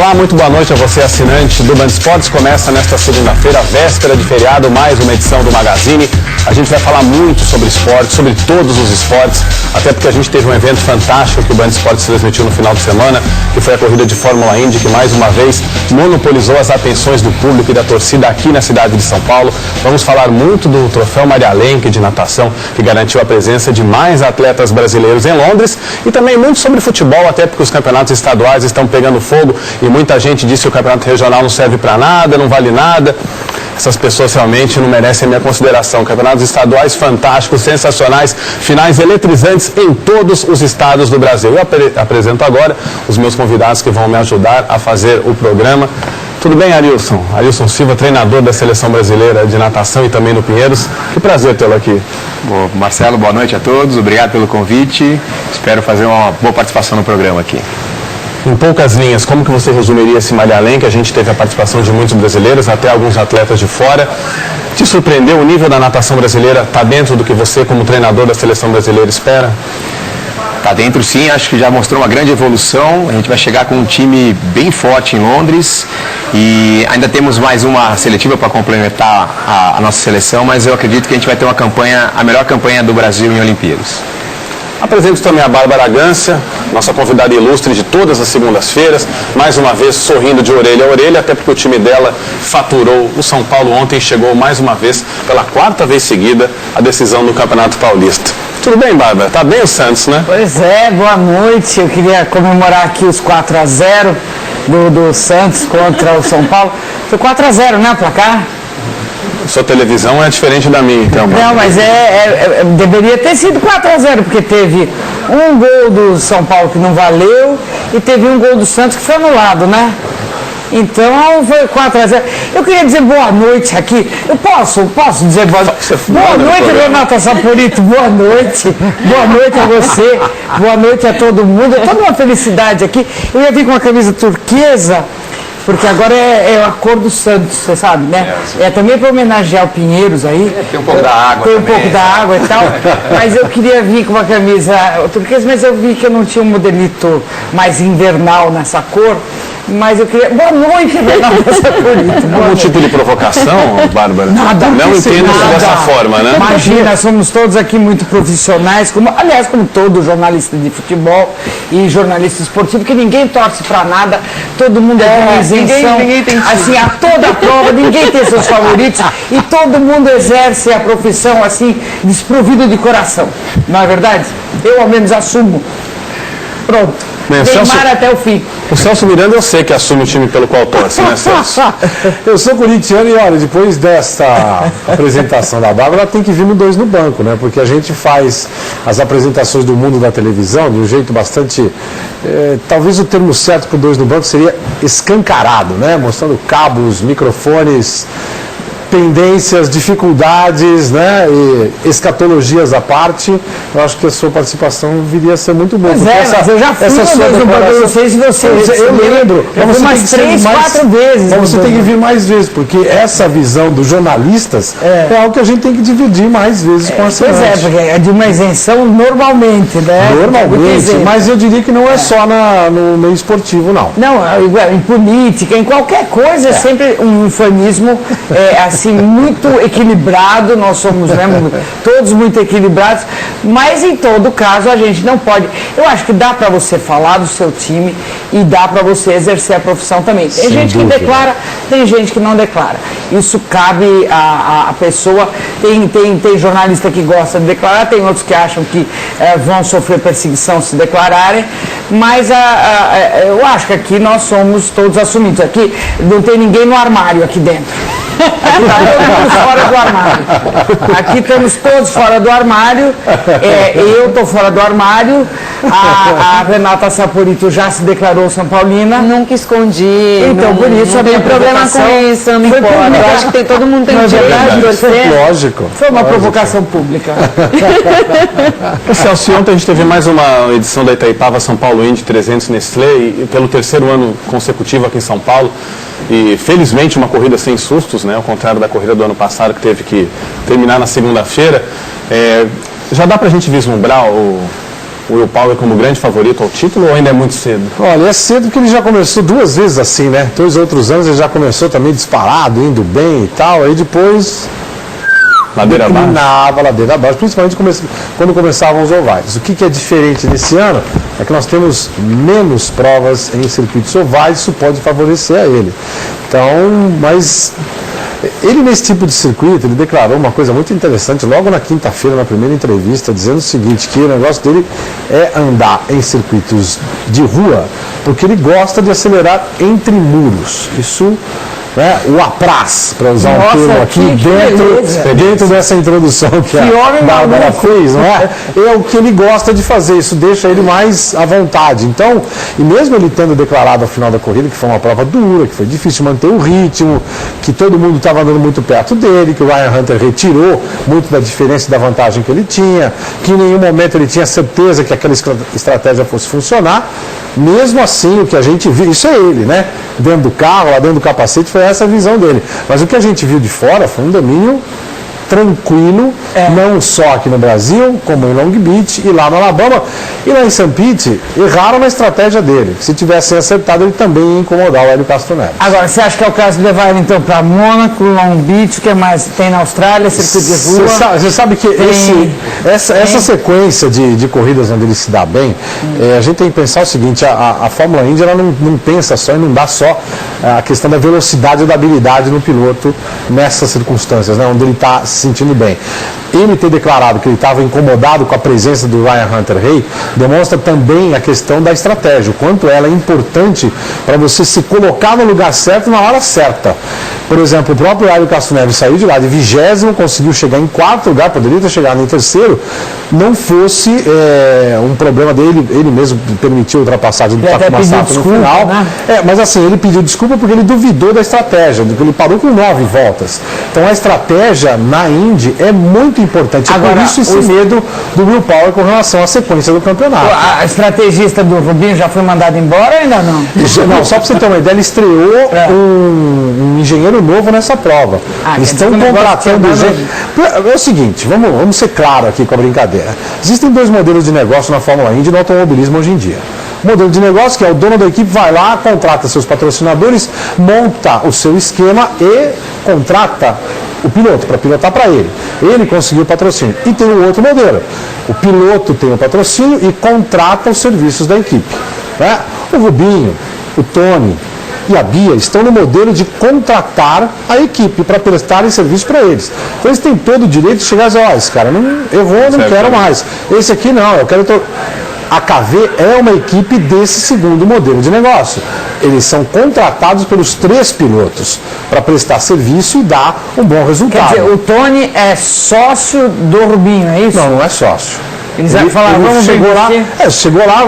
Olá, muito boa noite a você, assinante do Band Esportes. Começa nesta segunda-feira, véspera de feriado, mais uma edição do Magazine. A gente vai falar muito sobre esporte, sobre todos os esportes, até porque a gente teve um evento fantástico que o Band Esportes transmitiu no final de semana, que foi a corrida de Fórmula Indy, que mais uma vez monopolizou as atenções do público e da torcida aqui na cidade de São Paulo. Vamos falar muito do troféu Maria Lenk de natação, que garantiu a presença de mais atletas brasileiros em Londres, e também muito sobre futebol, até porque os campeonatos estaduais estão pegando fogo e muita gente disse que o campeonato regional não serve para nada, não vale nada. Essas pessoas realmente não merecem a minha consideração. Campeonatos estaduais fantásticos, sensacionais, finais eletrizantes em todos os estados do Brasil. Eu apresento agora os meus convidados que vão me ajudar a fazer o programa. Tudo bem, Arilson? Arilson Silva, treinador da Seleção Brasileira de Natação e também no Pinheiros. Que prazer tê-lo aqui. Bom, Marcelo, boa noite a todos. Obrigado pelo convite. Espero fazer uma boa participação no programa aqui. Em poucas linhas, como que você resumiria esse Maria Lenk? A gente teve a participação de muitos brasileiros, até alguns atletas de fora. Te surpreendeu o nível da natação brasileira? Está dentro do que você, como treinador da Seleção Brasileira, espera? Está dentro, sim. Acho que já mostrou uma grande evolução. A gente vai chegar com um time bem forte em Londres e ainda temos mais uma seletiva para complementar a nossa seleção, mas eu acredito que a gente vai ter uma campanha, a melhor campanha do Brasil em Olimpíadas. Apresento também a Bárbara Gância, nossa convidada ilustre de todas as segundas-feiras, mais uma vez sorrindo de orelha a orelha, até porque o time dela faturou o São Paulo ontem e chegou mais uma vez, pela quarta vez seguida, a decisão do Campeonato Paulista. Tudo bem, Bárbara? Tá bem o Santos, né? Pois é, boa noite. Eu queria comemorar aqui os 4-0 do Santos contra o São Paulo. Foi 4-0, né, o placar? Sua televisão é diferente da minha, então. Não, mas deveria ter sido 4-0, porque teve um gol do São Paulo que não valeu e teve um gol do Santos que foi anulado, né? Então foi 4-0. Eu queria dizer boa noite aqui. Eu posso dizer boa noite? Boa noite, Renata Saporito. Boa noite. Boa noite a você. Boa noite a todo mundo. É toda uma felicidade aqui. Eu ia vir com uma camisa turquesa, porque agora é a cor do Santos, você sabe, né? É também para homenagear o Pinheiros aí. Tem um pouco da água Tem um também. pouco da água e tal. Mas eu queria vir com uma camisa turquesa, mas eu vi que eu não tinha um modelito mais invernal nessa cor. Mas eu queria... Boa noite, Renata Saporito. Algum tipo de provocação, Bárbara? Nada. Não entendo isso dessa forma, né? Imagina, somos todos aqui muito profissionais, aliás, como todo jornalista de futebol e jornalista esportivo, que ninguém torce pra nada, todo mundo tem uma isenção, ninguém tem assim, a toda a prova, ninguém tem seus favoritos e todo mundo exerce a profissão, assim, desprovido de coração. Não é verdade? Eu, ao menos, assumo. Pronto. Neymar até o fim. O Celso Miranda eu sei que assume o time pelo qual torce, né, Celso? Eu sou corintiano e, olha, depois dessa apresentação da Bárbara, tem que vir no 2 no banco, né? Porque a gente faz as apresentações do mundo da televisão de um jeito bastante... talvez o termo certo para o 2 no banco seria escancarado, né? Mostrando cabos, microfones, tendências, dificuldades, né, e escatologias à parte. Eu acho que a sua participação viria a ser muito boa. Pois mas eu já fui no banco de vocês e vocês... Eu lembro. Mas você umas 3, 4 vezes. Mas você tem que vir mais vezes, porque essa visão dos jornalistas é algo que a gente tem que dividir mais vezes com a cidade. Pois é, porque é de uma isenção normalmente, né? Normalmente, mas eu diria que não é só no meio esportivo, não. Não, em política, em qualquer coisa, é sempre um eufemismo assim, muito equilibrado, nós somos, né, todos muito equilibrados, mas em todo caso a gente não pode. Eu acho que dá para você falar do seu time e dá para você exercer a profissão também. Tem gente que declara, tem gente que não declara. Isso cabe à pessoa. Tem jornalista que gosta de declarar, tem outros que acham que vão sofrer perseguição se declararem, mas eu acho que aqui nós somos todos assumidos. Aqui não tem ninguém no armário aqui dentro. Aqui está todo mundo fora do armário. Aqui estamos todos fora do armário. Eu estou fora do armário. A Renata Saporito já se declarou São Paulina. Nunca escondi. Então, por isso não tem problema com isso, não me importa. Eu acho que todo mundo tem o direito de ser. Lógico. Foi uma provocação pública. Celso, ontem a gente teve mais uma edição da Itaipava São Paulo Indy 300 Nestlé e pelo terceiro ano consecutivo aqui em São Paulo. E felizmente uma corrida sem sustos, né? Ao contrário da corrida do ano passado que teve que terminar na segunda-feira. Já dá para a gente vislumbrar o Will Power como grande favorito ao título ou ainda é muito cedo? Olha, é cedo porque ele já começou 2 vezes assim, né? 2 outros anos ele já começou também disparado, indo bem e tal, aí depois... Ladeira abaixo? Declinava, ladeira abaixo, principalmente quando começavam os ovais. O que é diferente nesse ano é que nós temos menos provas em circuitos ovais, isso pode favorecer a ele. Então, mas ele nesse tipo de circuito, ele declarou uma coisa muito interessante logo na quinta-feira, na primeira entrevista, dizendo o seguinte, que o negócio dele é andar em circuitos de rua, porque ele gosta de acelerar entre muros. Isso... o apraz, para usar um termo aqui, dentro dessa introdução que a Bárbara fez, não é? É o que ele gosta de fazer, isso deixa ele mais à vontade. Então, e mesmo ele tendo declarado ao final da corrida que foi uma prova dura, que foi difícil manter o ritmo, que todo mundo estava andando muito perto dele, que o Ryan Hunter retirou muito da diferença e da vantagem que ele tinha, que em nenhum momento ele tinha certeza que aquela estratégia fosse funcionar, mesmo assim o que a gente viu, isso é ele, né? Dentro do carro, lá dentro do capacete, foi essa a visão dele. Mas o que a gente viu de fora foi um domínio tranquilo, não só aqui no Brasil, como em Long Beach e lá no Alabama. E lá em St. Pete, erraram na estratégia dele. Se tivessem acertado, ele também ia incomodar o Hélio Castro Neves. Agora, você acha que é o caso de levar ele então para Mônaco, Long Beach, o que mais tem na Austrália, circuito de rua? Você sabe que essa sequência de corridas onde ele se dá bem, a gente tem que pensar o seguinte, a Fórmula Indy ela não pensa só e não dá só a questão da velocidade ou da habilidade no piloto nessas circunstâncias, né, onde ele está se sentindo bem. Ele ter declarado que ele estava incomodado com a presença do Ryan Hunter-Reay demonstra também a questão da estratégia, o quanto ela é importante para você se colocar no lugar certo na hora certa. Por exemplo, o próprio Hélio Castro Neves saiu de lá de 20º, conseguiu chegar em 4º lugar, poderia ter chegado em 3º, não fosse um problema dele, ele mesmo permitiu a ultrapassagem do Takuma Sato no final. Né? Mas assim, ele pediu desculpa porque ele duvidou da estratégia, porque ele parou com 9 voltas. Então a estratégia na Indy é muito importante. Agora, por isso esse medo do Will Power com relação à sequência do campeonato. A estrategista do Rubinho já foi mandada embora ou ainda não? Não, só para você ter uma ideia, ele estreou um engenheiro novo nessa prova. Eles estão contratando gente. É o seguinte, vamos ser claros aqui com a brincadeira. Existem 2 modelos de negócio na Fórmula Indy e no automobilismo hoje em dia. O modelo de negócio, que é o dono da equipe, vai lá, contrata seus patrocinadores, monta o seu esquema e contrata o piloto para pilotar para ele. Ele conseguiu o patrocínio. E tem um outro modelo. O piloto tem o patrocínio e contrata os serviços da equipe. Né? O Rubinho, o Tony e a Bia estão no modelo de contratar a equipe para prestarem serviço para eles. Então eles têm todo o direito de chegar e dizer, esse cara não errou, não quero mais. Esse aqui não, eu quero... A KV é uma equipe desse segundo modelo de negócio. Eles são contratados pelos 3 pilotos para prestar serviço e dar um bom resultado. Quer dizer, o Tony é sócio do Rubinho, é isso? Não, não é sócio. Eles falaram, vamos chegou lá, chegou lá,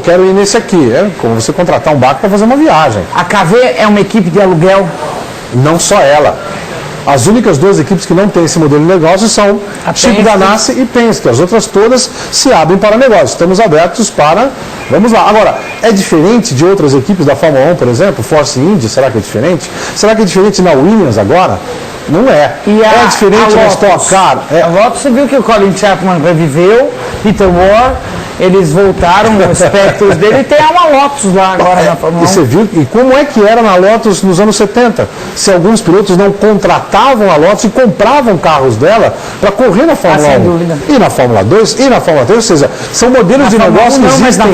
quero ir nesse aqui. É como você contratar um barco para fazer uma viagem. A KV é uma equipe de aluguel? Não só ela. As únicas 2 equipes que não têm esse modelo de negócio são a Chip Ganassi e Penske. As outras todas se abrem para negócio. Estamos abertos para... Vamos lá. Agora, é diferente de outras equipes da Fórmula 1, por exemplo? Force Indy, será que é diferente? Será que é diferente na Williams agora? Não é. É diferente na Stock Car. A Lotus, você viu que o Colin Chapman reviveu, Peter Moore, eles voltaram os espectros dele e tem uma Lotus lá agora na Fórmula 1. E você viu e como é que era na Lotus nos anos 70? Se alguns pilotos não contratavam a Lotus e compravam carros dela para correr na Fórmula 1. E na Fórmula 2 e na Fórmula 3, ou seja, são modelos de negócio que existem.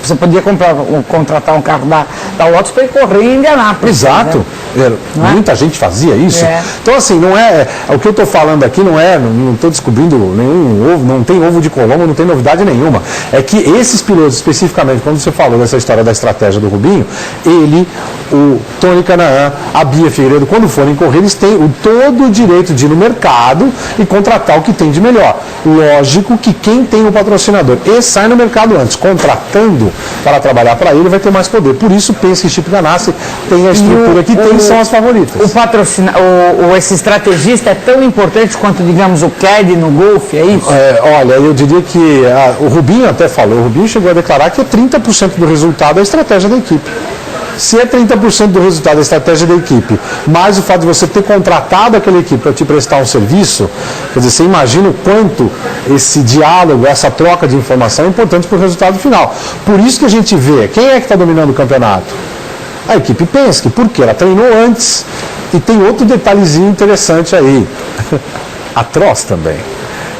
Você podia contratar um carro da Lotus para ir correr em Indianápolis. Exato. Né? Muita gente fazia isso. Então, assim, não é. O que eu estou falando aqui não estou descobrindo nenhum ovo, não tem ovo de Colombo, não tem novidade nenhuma. É que esses pilotos, especificamente, quando você falou dessa história da estratégia do Rubinho, ele, o Tony Canaan, a Bia Figueiredo, quando forem correr, eles têm todo o direito de ir no mercado e contratar o que tem de melhor. Lógico que quem tem o patrocinador e sai no mercado antes, contratando para trabalhar para ele, vai ter mais poder. Por isso, pensa que Chip Ganassi tem a estrutura que tem, são as favoritas. Esse estrategista é tão importante quanto, digamos, o CAD no golfe, é isso? Olha, eu diria que o Rubinho até falou, o Rubinho chegou a declarar que é 30% do resultado é a estratégia da equipe. Se é 30% do resultado da estratégia da equipe, mais o fato de você ter contratado aquela equipe para te prestar um serviço, quer dizer, você imagina o quanto esse diálogo, essa troca de informação é importante para o resultado final. Por isso que a gente vê, quem é que está dominando o campeonato? A equipe Penske, porque ela treinou antes. E tem outro detalhezinho interessante aí, a Tross também,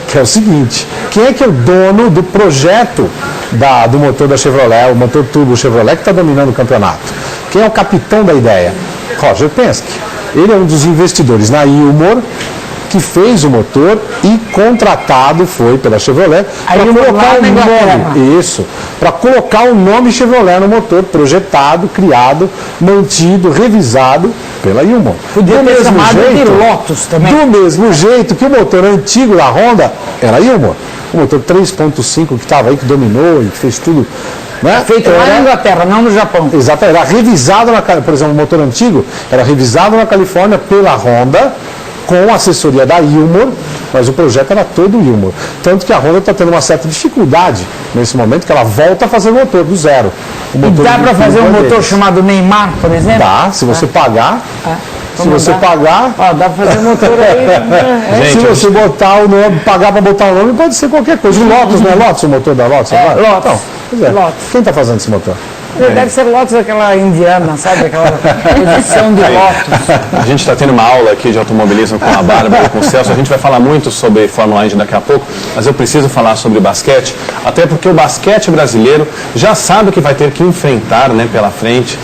que é o seguinte, quem é que é o dono do projeto do motor da Chevrolet, o motor turbo Chevrolet, que está dominando o campeonato? Quem é o capitão da ideia? Roger Penske. Ele é um dos investidores na Ilmor, que fez o motor e contratado foi pela Chevrolet para colocar o nome, isso, para colocar o nome Chevrolet no motor, projetado, criado, mantido, revisado pela Ilmor. Podia ter chamado de Lotus também. Do mesmo jeito que o motor antigo da Honda era Ilmor. O motor 3.5 que estava aí, que dominou e que fez tudo. Né? Feito lá na Inglaterra, não no Japão. Exato, era revisado, por exemplo, o motor antigo era revisado na Califórnia pela Honda, com assessoria da Ilmor, mas o projeto era todo Ilmor. Tanto que a Honda está tendo uma certa dificuldade nesse momento, que ela volta a fazer o motor do zero. E dá para fazer um motor chamado Neymar, por exemplo? Dá, se você pagar. Se você pagar. Dá para fazer um motor aí. Se você botar o nome, pagar para botar o nome, pode ser qualquer coisa. O Lotus, não é Lotus o motor da Lotus? Lotus. Então, Lotus. Quem está fazendo esse motor? Deve ser Lotus daquela indiana, sabe? Aquela edição de Lotus. A gente está tendo uma aula aqui de automobilismo com a Bárbara e com o Celso. A gente vai falar muito sobre Fórmula 1 daqui a pouco, mas eu preciso falar sobre basquete, até porque o basquete brasileiro já sabe o que vai ter que enfrentar, né, pela frente.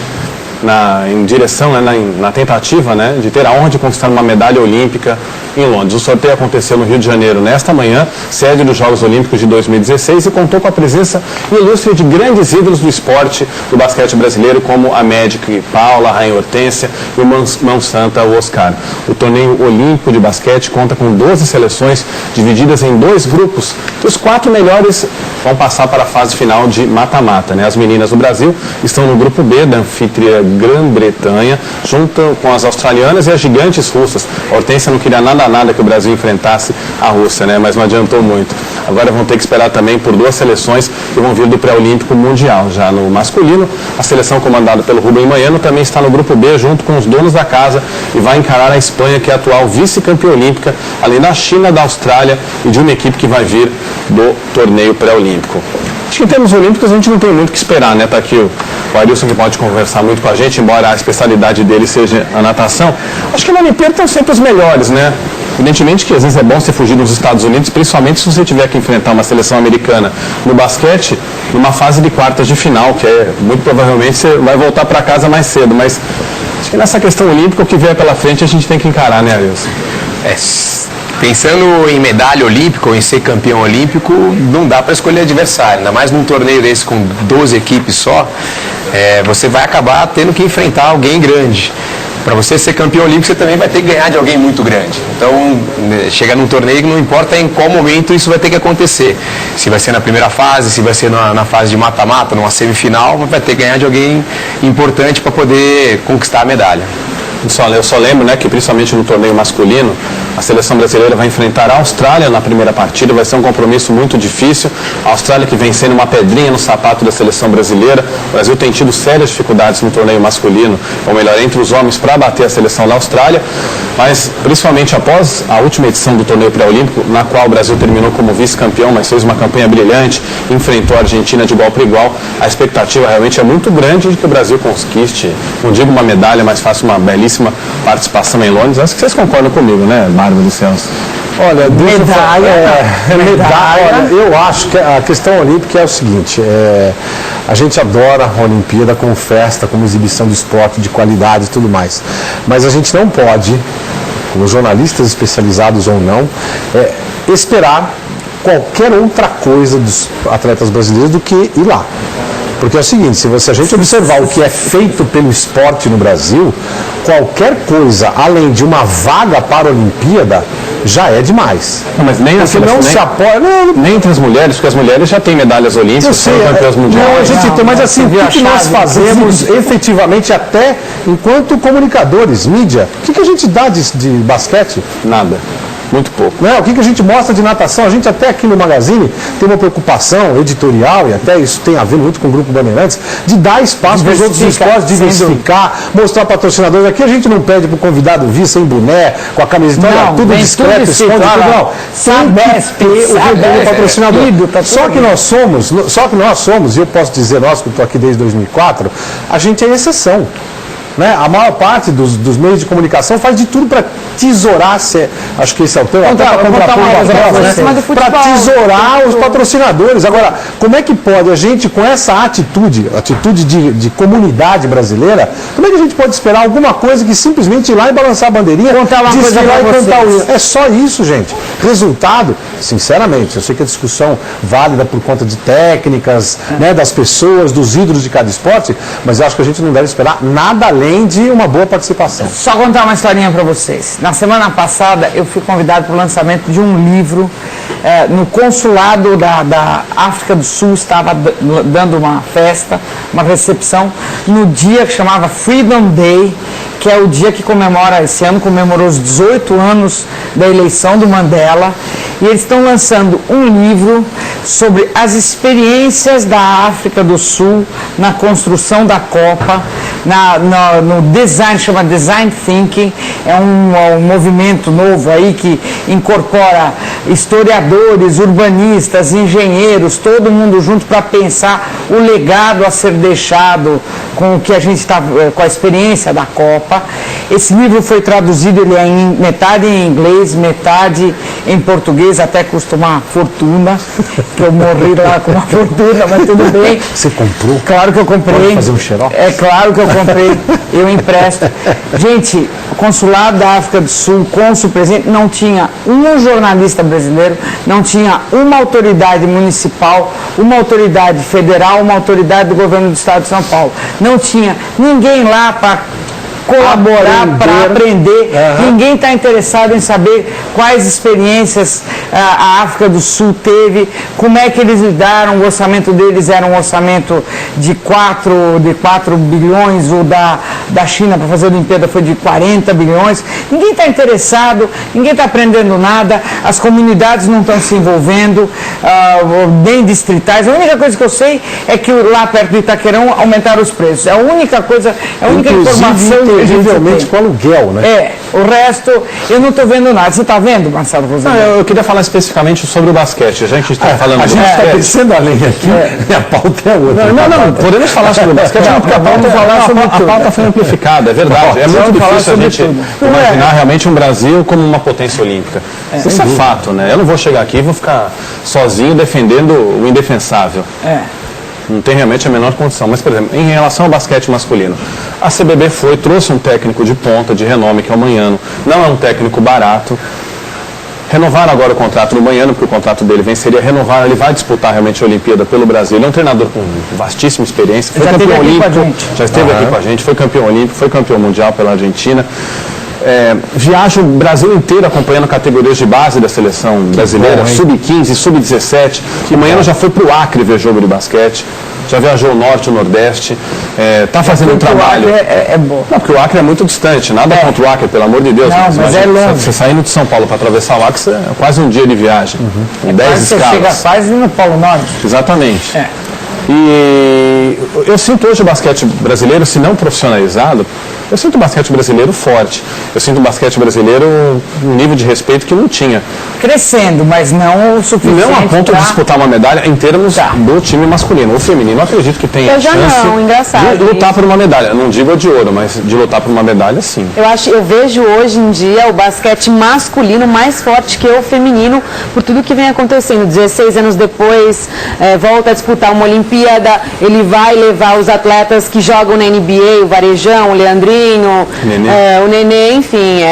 Em direção, na tentativa, né, de ter a honra de conquistar uma medalha olímpica em Londres. O sorteio aconteceu no Rio de Janeiro nesta manhã, sede dos Jogos Olímpicos de 2016, e contou com a presença ilustre de grandes ídolos do esporte do basquete brasileiro, como a Magic Paula, a Rainha Hortência e o Mão Santa, o Oscar. O torneio olímpico de basquete conta com 12 seleções divididas em 2 grupos. Os 4 melhores vão passar para a fase final de mata-mata, né? As meninas do Brasil estão no grupo B da anfitriã Grã-Bretanha, junto com as australianas e as gigantes russas. A Hortência não queria nada que o Brasil enfrentasse a Rússia, né? Mas não adiantou muito. Agora vão ter que esperar também por 2 seleções que vão vir do pré-olímpico mundial. Já no masculino, a seleção comandada pelo Rubem Manhano também está no grupo B, junto com os donos da casa, e vai encarar a Espanha, que é a atual vice-campeã olímpica, além da China, da Austrália e de uma equipe que vai vir do torneio pré-olímpico. Acho que em termos olímpicos a gente não tem muito o que esperar, né? Tá aqui o Arilson, que pode conversar muito com a gente, embora a especialidade dele seja a natação. Acho que na Olimpíada estão sempre os melhores, né? Evidentemente que às vezes é bom você fugir dos Estados Unidos, principalmente se você tiver que enfrentar uma seleção americana no basquete, numa fase de quartas de final, que é muito provavelmente você vai voltar para casa mais cedo. Mas acho que nessa questão olímpica, o que vier pela frente a gente tem que encarar, né, Arilson? Pensando em medalha olímpica ou em ser campeão olímpico, não dá para escolher adversário, ainda mais num torneio desse com 12 equipes só, você vai acabar tendo que enfrentar alguém grande. Para você ser campeão olímpico, você também vai ter que ganhar de alguém muito grande. Então, chega num torneio que não importa em qual momento isso vai ter que acontecer. Se vai ser na primeira fase, se vai ser na fase de mata-mata, numa semifinal, vai ter que ganhar de alguém importante para poder conquistar a medalha. Eu só lembro, né, que principalmente no torneio masculino, a seleção brasileira vai enfrentar a Austrália na primeira partida. Vai ser um compromisso muito difícil. A Austrália, que vem sendo uma pedrinha no sapato da seleção brasileira. O Brasil tem tido sérias dificuldades no torneio masculino, ou melhor, entre os homens, para bater a seleção da Austrália. Mas, principalmente após a última edição do torneio pré-olímpico, na qual o Brasil terminou como vice-campeão, mas fez uma campanha brilhante, enfrentou a Argentina de igual para igual, a expectativa realmente é muito grande de que o Brasil conquiste, não digo uma medalha, mas faça uma belíssima participação em Londres. Acho que vocês concordam comigo, né, Bárbara e Celso? Olha, medalha. Olha, eu acho que a questão olímpica é o seguinte, a gente adora a Olimpíada como festa, como exibição de esporte, de qualidade e tudo mais, mas a gente não pode, como jornalistas especializados ou não, esperar qualquer outra coisa dos atletas brasileiros do que ir lá. Porque é o seguinte, se a gente observar o que é feito pelo esporte no Brasil, qualquer coisa além de uma vaga para a Olimpíada já é demais. Não, mas nem porque não se apoia. Nem entre as mulheres, porque as mulheres já têm medalhas olímpicas, são campeãs mundiais. Não, a gente tem, mas assim, o que nós fazemos efetivamente, até enquanto comunicadores, mídia, o que a gente dá de basquete? Nada. Muito pouco. Né? O que a gente mostra de natação? A gente até aqui no Magazine tem uma preocupação editorial, e até isso tem a ver muito com o Grupo Bandeirantes, de dar espaço para os outros esportes, diversificar, mostrar patrocinadores. Aqui a gente não pede para o convidado vir sem boné, com a camiseta, Não, tudo vem discreto, tudo esconde escrito, tudo. olha lá. Não, sempre ter o verdadeiro patrocinador. Só que nós somos, e eu posso dizer nós, que estou aqui desde 2004, a gente é exceção. Né? A maior parte dos meios de comunicação faz de tudo para tesourar, acho que esse é o termo, para tesourar os patrocinadores. Agora, como é que pode a gente, com essa atitude de comunidade brasileira, como é que a gente pode esperar alguma coisa que simplesmente ir lá e balançar a bandeirinha, desfilar e cantar o hino? É só isso, gente. Resultado, sinceramente, eu sei que a discussão válida por conta de técnicas, né, das pessoas, dos ídolos de cada esporte, mas eu acho que a gente não deve esperar nada além de uma boa participação. Só contar uma historinha para vocês. Na semana passada eu fui convidado para o lançamento de um livro no consulado da África do Sul, estava dando uma festa, uma recepção, no dia que chamava Freedom Day, que é o dia que comemora, esse ano comemorou os 18 anos da eleição do Mandela, e eles estão lançando um livro sobre as experiências da África do Sul na construção da Copa, no design, chama Design Thinking, é um movimento novo aí que incorpora historiadores, urbanistas, engenheiros, todo mundo junto para pensar o legado a ser deixado com o que a gente está, com a experiência da Copa. Esse livro foi traduzido, ele é metade em inglês, metade em português, até custa uma fortuna, que eu morri lá com uma fortuna, mas tudo bem. Você comprou? Claro que eu comprei. Pode fazer um xerox? É claro que eu comprei, eu empresto. Gente, o consulado da África do Sul, cônsul presidente, não tinha um jornalista brasileiro, não tinha uma autoridade municipal, uma autoridade federal, uma autoridade do governo do estado de São Paulo. Não tinha ninguém lá para colaborar, para aprender. Ninguém está interessado em saber quais experiências a África do Sul teve, como é que eles lidaram, o orçamento deles era um orçamento de 4 bilhões, o da China para fazer a Olimpíada foi de 40 bilhões. Ninguém está interessado, ninguém está aprendendo nada, as comunidades não estão se envolvendo, nem distritais. A única coisa que eu sei é que lá perto do Itaquerão aumentaram os preços. É a única coisa, é a única informação. Terrivelmente com aluguel, né? O resto eu não estou vendo nada. Você está vendo, Marcelo Rosendo? Eu queria falar especificamente sobre o basquete. Já que a gente está falando a gente está descendo a lenha aqui, e a pauta é outra. Não, podemos falar sobre o basquete, porque a pauta foi amplificada, é verdade. É muito difícil a gente imaginar realmente um Brasil como uma potência olímpica. Isso é fato, né? Eu não vou chegar aqui e vou ficar sozinho defendendo o indefensável. Não tem realmente a menor condição. Mas, por exemplo, em relação ao basquete masculino, a CBB trouxe um técnico de ponta, de renome, que é o Manhano. Não é um técnico barato. Renovaram agora o contrato do Manhano, porque o contrato dele venceria. Renovaram, ele vai disputar realmente a Olimpíada pelo Brasil. Ele é um treinador com vastíssima experiência. Foi campeão olímpico, já esteve aqui com a gente, foi campeão olímpico, foi campeão mundial pela Argentina. Viaja o Brasil inteiro acompanhando categorias de base da seleção brasileira, sub-15, sub-17. O Manhano já foi para o Acre ver jogo de basquete, já viajou o Norte, o Nordeste, está fazendo um trabalho. Bom. Não, porque o Acre é muito distante, nada contra o Acre, pelo amor de Deus. Não, mas é longe. Você saindo de São Paulo para atravessar o Acre, é quase um dia de viagem, com 10 escalas. Você chega quase no Polo Norte. Exatamente. E eu sinto hoje o basquete brasileiro, se não profissionalizado, eu sinto o basquete brasileiro forte. Eu sinto o basquete brasileiro um nível de respeito que não tinha. Crescendo, mas não o suficiente. Não a ponto de disputar uma medalha em termos do time masculino. O feminino, eu acredito que tem a chance de lutar por uma medalha. Não digo de ouro, mas de lutar por uma medalha, sim. Eu vejo hoje em dia o basquete masculino mais forte que o feminino, por tudo que vem acontecendo. 16 anos depois, volta a disputar uma Olimpíada, ele vai levar os atletas que jogam na NBA, o Varejão, o Leandrinho, o Nenê, enfim,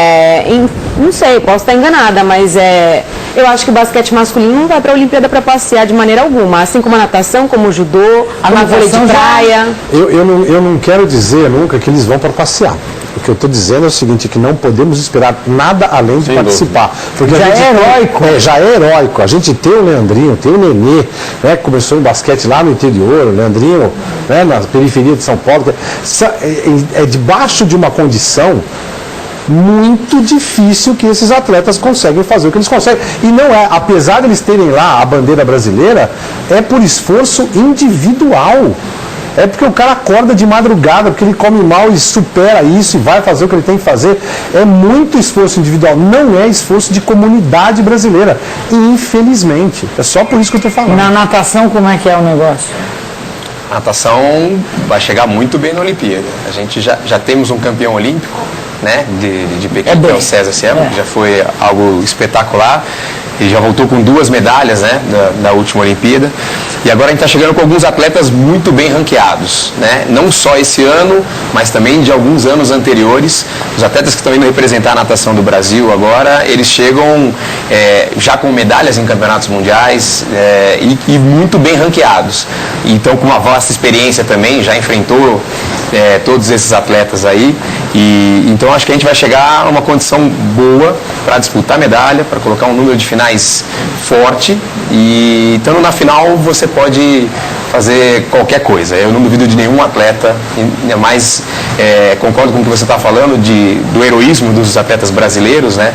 não sei, posso estar enganada, mas eu acho que o basquete masculino não vai para a Olimpíada para passear de maneira alguma, assim como a natação, como o judô, a vôlei de praia. Eu não quero dizer nunca que eles vão para passear. O que eu estou dizendo é o seguinte, que não podemos esperar nada além de participar. Porque já é heróico. Já é heróico. A gente tem o Leandrinho, tem o Nenê, né, que começou em basquete lá no interior, o Leandrinho, né, na periferia de São Paulo. É debaixo de uma condição muito difícil que esses atletas conseguem fazer o que eles conseguem. E não é, apesar de eles terem lá a bandeira brasileira, é por esforço individual. É porque o cara acorda de madrugada, porque ele come mal e supera isso e vai fazer o que ele tem que fazer. É muito esforço individual, não é esforço de comunidade brasileira. Infelizmente. É só por isso que eu estou falando. Na natação, como é que é o negócio? A natação vai chegar muito bem na Olimpíada. A gente já temos um campeão olímpico, né, de Pequim, que é o César Cielo, que já foi algo espetacular. Ele já voltou com 2 medalhas, né, da última Olimpíada. E agora a gente está chegando com alguns atletas muito bem ranqueados, né? Não só esse ano, mas também de alguns anos anteriores. Os atletas que estão indo representar a natação do Brasil agora, eles chegam já com medalhas em campeonatos mundiais e muito bem ranqueados. Então, com uma vasta experiência também, já enfrentou todos esses atletas aí. E então acho que a gente vai chegar a uma condição boa para disputar medalha, para colocar um número de finais forte. E estando na final você pode fazer qualquer coisa. Eu não duvido de nenhum atleta, mas concordo com o que você está falando do heroísmo dos atletas brasileiros, né?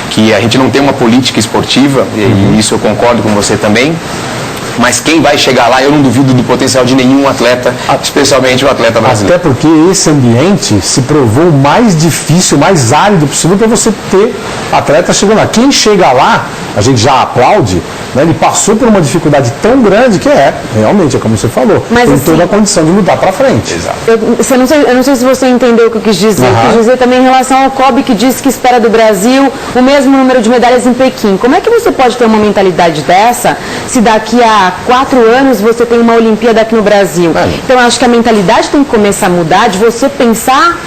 Que a gente não tem uma política esportiva, e isso eu concordo com você também. Mas quem vai chegar lá, eu não duvido do potencial de nenhum atleta, especialmente o atleta brasileiro. Até porque esse ambiente se provou mais difícil, mais árido possível para você ter atleta chegando lá. Quem chega lá, a gente já aplaude, né? Ele passou por uma dificuldade tão grande que realmente, é como você falou, mas, tem assim, toda a condição de mudar para frente. Exato. Eu não sei se você entendeu o que eu quis dizer. Eu quis dizer também em relação ao COB, que disse que espera do Brasil o mesmo número de medalhas em Pequim. Como é que você pode ter uma mentalidade dessa se daqui a 4 anos você tem uma Olimpíada aqui no Brasil? Então eu acho que a mentalidade tem que começar a mudar, de você pensar,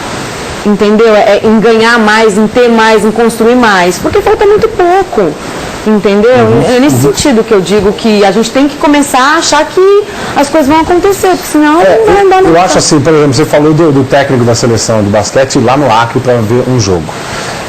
entendeu? Em ganhar mais, em ter mais, em construir mais, porque falta muito pouco. Entendeu? É nesse sentido que eu digo que a gente tem que começar a achar que as coisas vão acontecer, porque senão não vai dar nada. Eu acho assim, por exemplo, você falou do técnico da seleção de basquete lá no Acre para ver um jogo.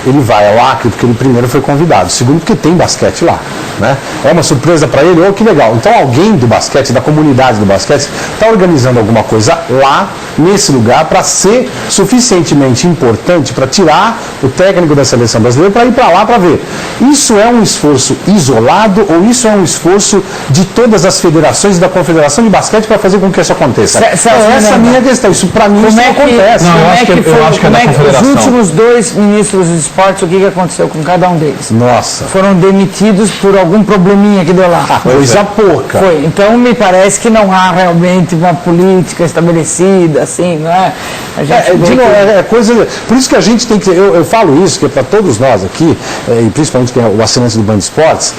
Ele vai ao Acre porque ele primeiro foi convidado, segundo porque tem basquete lá, né? É uma surpresa para ele, que legal. Então alguém do basquete, da comunidade do basquete, está organizando alguma coisa lá, nesse lugar, para ser suficientemente importante para tirar o técnico da seleção brasileira para ir para lá para ver. Isso é um esforço isolado ou isso é um esforço de todas as federações da Confederação de Basquete para fazer com que isso aconteça? Essa é a minha questão. Isso para mim isso não acontece. Eu acho que é da Confederação. Os últimos 2 ministros de esportes, o que aconteceu com cada um deles? Nossa. Foram demitidos por algum probleminha que deu lá. Coisa pouca. Foi. Então me parece que não há realmente uma política estabelecida, assim, não é? A gente coisa. Por isso que a gente tem que. Eu falo isso, que é para todos nós aqui, e principalmente quem é o assinante do Band Esportes,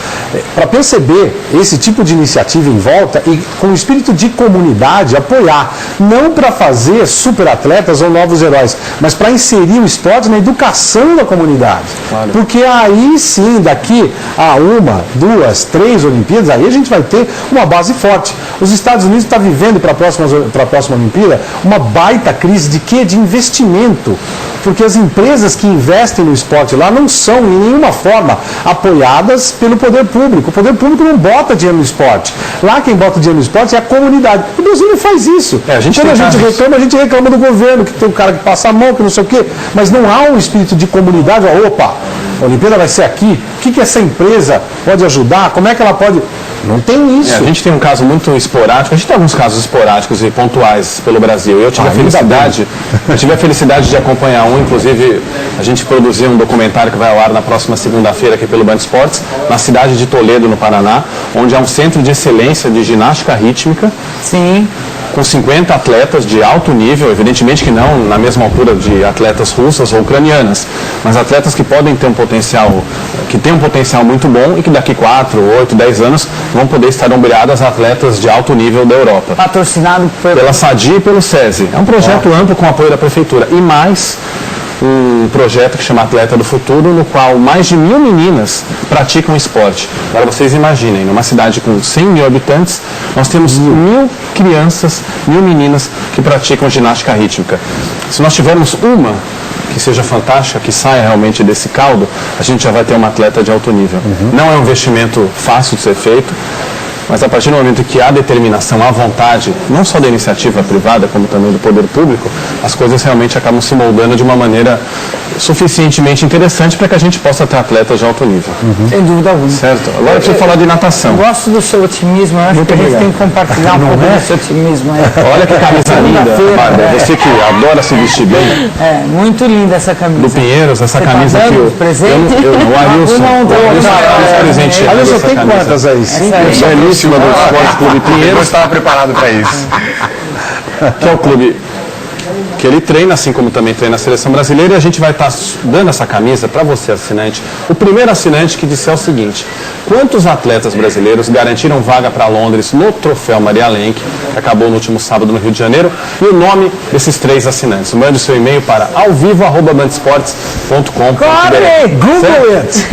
para perceber esse tipo de iniciativa em volta e com o espírito de comunidade apoiar. Não para fazer super atletas ou novos heróis, mas para inserir o esporte na educação da comunidade. Claro. Porque aí sim, daqui a 1, 2, 3 Olimpíadas, aí a gente vai ter uma base forte. Os Estados Unidos estão vivendo para a próxima Olimpíada uma baita crise de quê? De investimento. Porque as empresas que investem no esporte lá não são em nenhuma forma apoiadas pelo poder público. O poder público não bota dinheiro no esporte. Lá quem bota dinheiro no esporte é a comunidade. O Brasil não faz isso. Quando a gente reclama do governo, que tem um cara que passa a mão, que não sei o quê. Mas não há um espírito de comunidade. Opa, a Olimpíada vai ser aqui. O que essa empresa pode ajudar? Como é que ela pode... Não tem isso. A gente tem um caso muito esporádico, a gente tem alguns casos esporádicos e pontuais pelo Brasil. Eu tive a felicidade de acompanhar um, inclusive a gente produziu um documentário que vai ao ar na próxima segunda-feira aqui pelo Band Esportes, na cidade de Toledo, no Paraná, onde há um centro de excelência de ginástica rítmica. Sim. Com 50 atletas de alto nível, evidentemente que não na mesma altura de atletas russas ou ucranianas, mas atletas que podem ter um potencial muito bom e que daqui 4, 8, 10 anos vão poder estar ombreadas a atletas de alto nível da Europa. Patrocinado pela SADI e pelo SESI. É um projeto amplo com apoio da Prefeitura. E mais um projeto que chama Atleta do Futuro, no qual mais de 1.000 meninas praticam esporte. Agora vocês imaginem, numa cidade com 100 mil habitantes, nós temos 1.000 crianças, 1.000 meninas que praticam ginástica rítmica. Se nós tivermos uma que seja fantástica, que saia realmente desse caldo, a gente já vai ter uma atleta de alto nível. Não é um investimento fácil de ser feito, Mas a partir do momento que há determinação, há vontade, não só da iniciativa privada, como também do poder público, as coisas realmente acabam se moldando de uma maneira suficientemente interessante para que a gente possa ter atletas de alto nível. Sem dúvida alguma. Certo? Agora eu preciso falar de natação. Eu gosto do seu otimismo, eu acho que a gente tem que compartilhar um pouco do seu otimismo. Olha que camisa linda, Bárbara. Você que adora se vestir bem. Muito linda essa camisa. Do Pinheiros, essa Você camisa tá que dando presente? o Arilson. Não, Alisson, tem quantas aí? Belíssima do Esporte Clube Eu não Pinheiros, estava preparado para isso. que é o clube que ele treina, assim como também treina a seleção brasileira, e a gente vai estar dando essa camisa para você, assinante. O primeiro assinante que disser o seguinte: quantos atletas brasileiros garantiram vaga para Londres no Troféu Maria Lenk, que acabou no último sábado no Rio de Janeiro, e o nome desses 3 assinantes. Mande o seu e-mail para alvivo@bandesportes.com.br. Google it!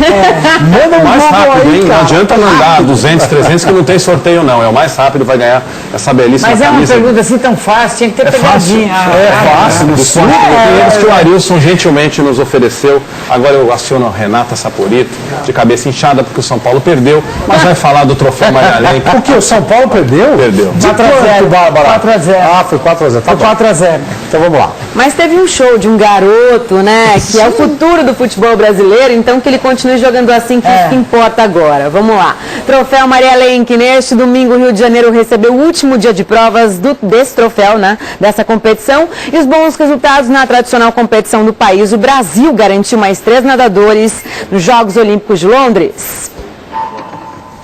Manda um Mais Google rápido, aí, hein? Não cara. adianta mandar 200, 300 que não tem sorteio não. É o mais rápido, vai ganhar essa belíssima Mas é uma camisa. pergunta assim tão fácil, tinha que ter Fácil. pegadinha. Fácil, do Esporte Clube Pinheiros, que o Arilson gentilmente nos ofereceu. Agora eu aciono a Renata Saporito, de cabeça inchada, porque o São Paulo perdeu, mas vai falar do Troféu Maria Lenk. O que? O São Paulo perdeu? Perdeu. De 4 a 0. quanto, Bárbara? 4 a 0. Ah, foi 4x0. Tá bom. 4 a 0. Então vamos lá. Mas teve um show de um garoto, né, que é o futuro do futebol brasileiro, então que ele continue jogando assim, que isso que importa agora. Vamos lá. Troféu Maria Lenk, neste domingo o Rio de Janeiro recebeu o último dia de provas desse troféu, né, dessa competição, e os bons resultados na tradicional competição do país. O Brasil garantiu mais 3 nadadores nos Jogos Olímpicos de Londres.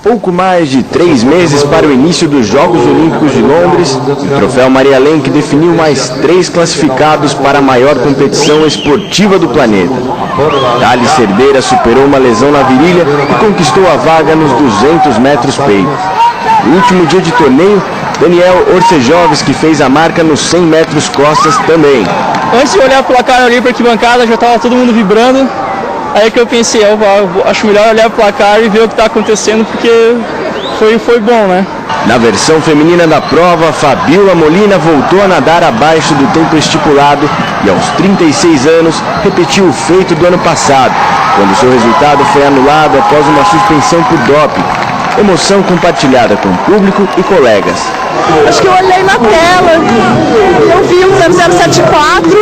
Pouco mais de 3 meses para o início dos Jogos Olímpicos de Londres, o Troféu Maria Lenk definiu mais 3 classificados para a maior competição esportiva do planeta. Thales Cerdeira superou uma lesão na virilha e conquistou a vaga nos 200 metros peito. No último dia de torneio, Daniel Orcejovski fez a marca nos 100 metros costas também. Antes de olhar pro placar ali para arquibancada, já estava todo mundo vibrando. Aí que eu pensei, eu acho melhor olhar pro placar e ver o que está acontecendo, porque foi bom, né? Na versão feminina da prova, Fabiola Molina voltou a nadar abaixo do tempo estipulado e aos 36 anos repetiu o feito do ano passado, quando seu resultado foi anulado após uma suspensão por doping. Emoção compartilhada com o público e colegas. Acho que eu olhei na tela, eu vi um 0074,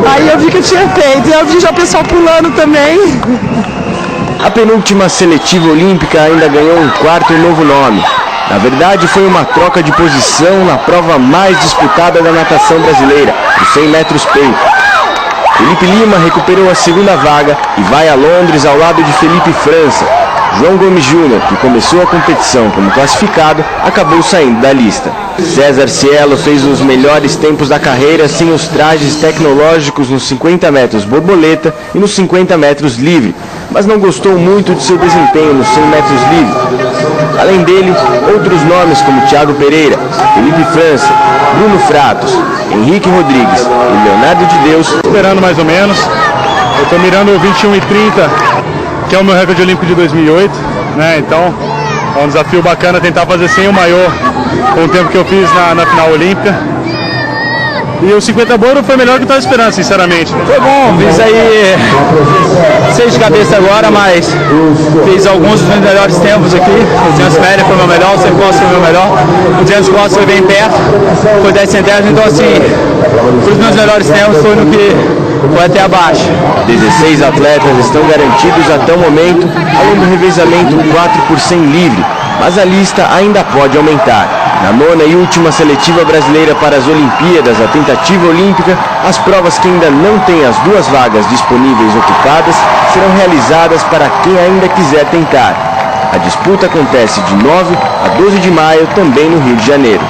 aí eu vi que eu tinha feito, e eu vi já o pessoal pulando também. A penúltima seletiva olímpica ainda ganhou um 4º novo nome. Na verdade, foi uma troca de posição na prova mais disputada da natação brasileira, os 100 metros peito. Felipe Lima recuperou a 2ª vaga e vai a Londres ao lado de Felipe França. João Gomes Júnior, que começou a competição como classificado, acabou saindo da lista. César Cielo fez os melhores tempos da carreira sem os trajes tecnológicos nos 50 metros borboleta e nos 50 metros livre, mas não gostou muito de seu desempenho nos 100 metros livre. Além dele, outros nomes como Thiago Pereira, Felipe França, Bruno Fratos, Henrique Rodrigues e Leonardo de Deus. Esperando mais ou menos, eu estou mirando o 21:30, que é o meu recorde olímpico de 2008, né? Então é um desafio bacana tentar fazer sem o maiô com o tempo que eu fiz na final olímpica. E o 50 boro foi melhor do que eu estava esperando, sinceramente. Foi bom, fiz aí 6 de cabeça agora, mas fiz alguns dos meus melhores tempos aqui. O 200 média foi o meu melhor, o 100 costas foi o meu melhor, o 200 costas foi bem perto, foi 10 centésimos, então assim, os meus melhores tempos foi no que foi até abaixo. 16 atletas estão garantidos até o momento, além do revezamento 4x100 livre, mas a lista ainda pode aumentar. Na 9ª e última seletiva brasileira para as Olimpíadas, a tentativa olímpica, as provas que ainda não têm as 2 vagas disponíveis ocupadas serão realizadas para quem ainda quiser tentar. A disputa acontece de 9 a 12 de maio, também no Rio de Janeiro.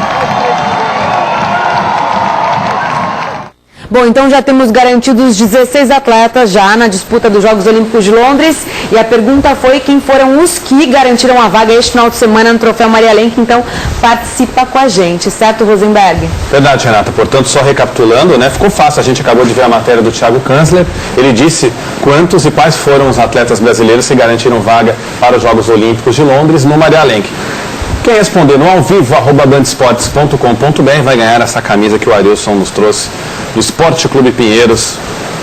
Bom, então já temos garantidos 16 atletas já na disputa dos Jogos Olímpicos de Londres. E a pergunta foi quem foram os que garantiram a vaga este final de semana no Troféu Maria Lenk. Então participa com a gente, certo, Rosenberg? Verdade, Renata. Portanto, só recapitulando, né? Ficou fácil. A gente acabou de ver a matéria do Thiago Kanzler. Ele disse quantos e quais foram os atletas brasileiros que garantiram vaga para os Jogos Olímpicos de Londres no Maria Lenk. Quem responder no alvivo@bandesportes.com.br vai ganhar essa camisa que o Arilson nos trouxe do Esporte Clube Pinheiros.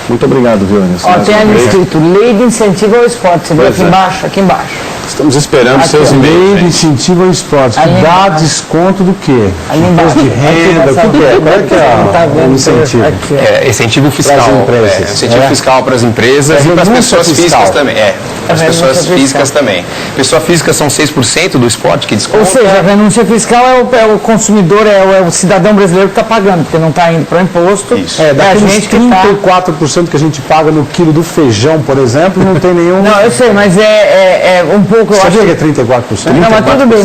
Muito obrigado, viu, Arilson? Ó, tem ali escrito Lei de Incentivo ao Esporte. Você viu aqui embaixo? Aqui embaixo. Estamos esperando Aqui, seus ó. e-mails. Lei de gente. incentivo ao esporte. Ali Dá embaixo. desconto do quê? Ali embaixo. Imposto de renda, Aqui o que nessa- é? Qual é que Tá é vendo? o incentivo? Aqui, ó. É, incentivo fiscal. Pras empresas. Incentivo É. fiscal para as empresas e para as renúncia pessoas fiscal. físicas também. Para as renúncia pessoas fiscal. físicas também. Pessoa física são 6% do esporte que desconta. Ou seja, a renúncia fiscal é o consumidor, é o cidadão brasileiro que está pagando, porque não está indo para o imposto. Isso. É a Daqueles gente que está... 34% que a gente paga no quilo do feijão, por exemplo, não tem nenhum... Não, eu sei, mas é um pouco... Eu Sabia acho que é 34%? Não, mas tudo bem,